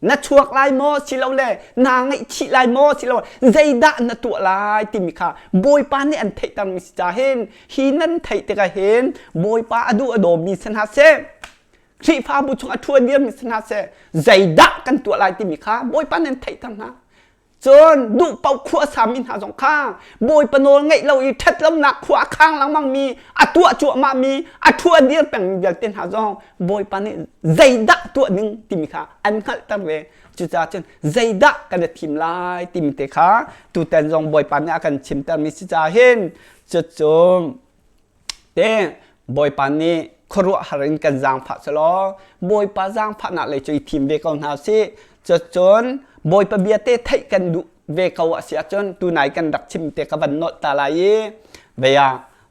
nó chuộc lại mò xí lâu lệ nàng ấy chị lại mò xí lâu dây đạn nó tụa lại tìm khá bồi pa này anh thấy tăng mi xa hên khi nân thấy tê cái hên bồi pa adu ado mi sân hạ xe khi pha bù chung thua điên mi sân hạ xe dây đạn căn tụa lại tìm khá bồi pa này thấy tăng hả chôn đủ bao khua xa min hạ dòng khá bồi pa nô ngậy lâu y thất lông nạc khua khang lăng mang mi tụa chua mà mi thua điên bằng việc tên hạ dòng bồi pa này dây đạn tụa nâng tìm khá anh hãy tăng về chú cha chân dây đạn cái này tìm lại tìm thế khá tụ tên dòng bồi pa này akan chìm tăng mi cha hên chú chung thế bồi pa này khó ruột harin kan giang phát sơ lo bồi pa giang phát nạ lấy cho y tìm về con hào xí chú chốn bồi pa bia tê thấy cần đủ về cầu ạ xia chân tu này cần đặc chim tê các vấn nội ta lại về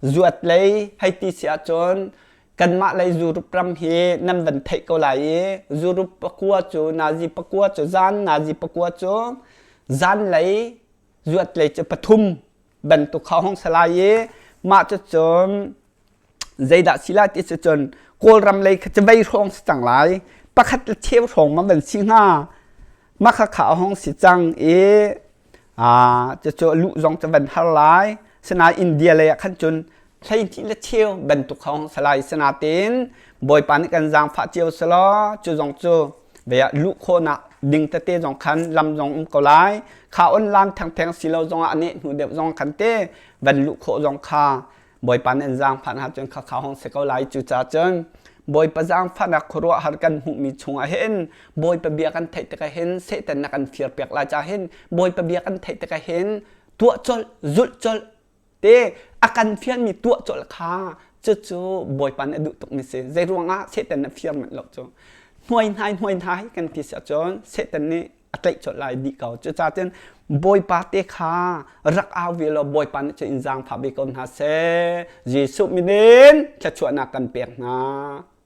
ruột lấy hay ti xia chân cần mạ lấy du rụp ram hi năm vấn thấy câu lại du rụp pakua chú na gì pakua chú gian na gì pakua chú gian lấy ruột lấy cho pathum bần tu khao hong salai mạ cho chân dây đã xí lại ti cho chân cô ram lấy cho vay hong chẳng lại bắc khát chiêu hong mà bần sinh ha mắc khảo hong sĩ chăng cho lũ dòng cho vấn hal lại xin ai India lấy khăn chun thay chỉ là chiêu bên tục không sai sân tin bồi pan cái giang phát chiêu slo chú dòng chú về lũ khô nè đinh tê dòng khăn làm dòng cầu lái khao ôn lan thằng thằng xì lâu dòng anh ấy hữu đẹp dòng khăn tê bên lũ khô dòng kha bồi pan cái giang phát hạt chân khao hong sẽ cầu lái chú cha chân bồi pa giang phát là khổ hạtกันหูมีชงเห็นบอยpaเบียกันไทยตะกะเห็นเสแต่นักกันเฟียร์เปียกลาจาเห็นบอยpaเบียกันไทยตะกะเห็นตัวจลจุดจลเตอากันเฟียนมีตัวจลคาจู่บอยปันดุตกมิเสใจรวงอ่ะเสแต่นักเฟียร์มันหลอกจู่หน่วยท้ายกันที่เสียจนเสแต่นี้อัตเลจลายดีเก่าจู่จ้าเจนบอยปาเตคารักเอาเวลาบอยปันจะอินจางพาไปคนหาเสยิสุมิเดนแค่ชวนนักกันเปียกนะ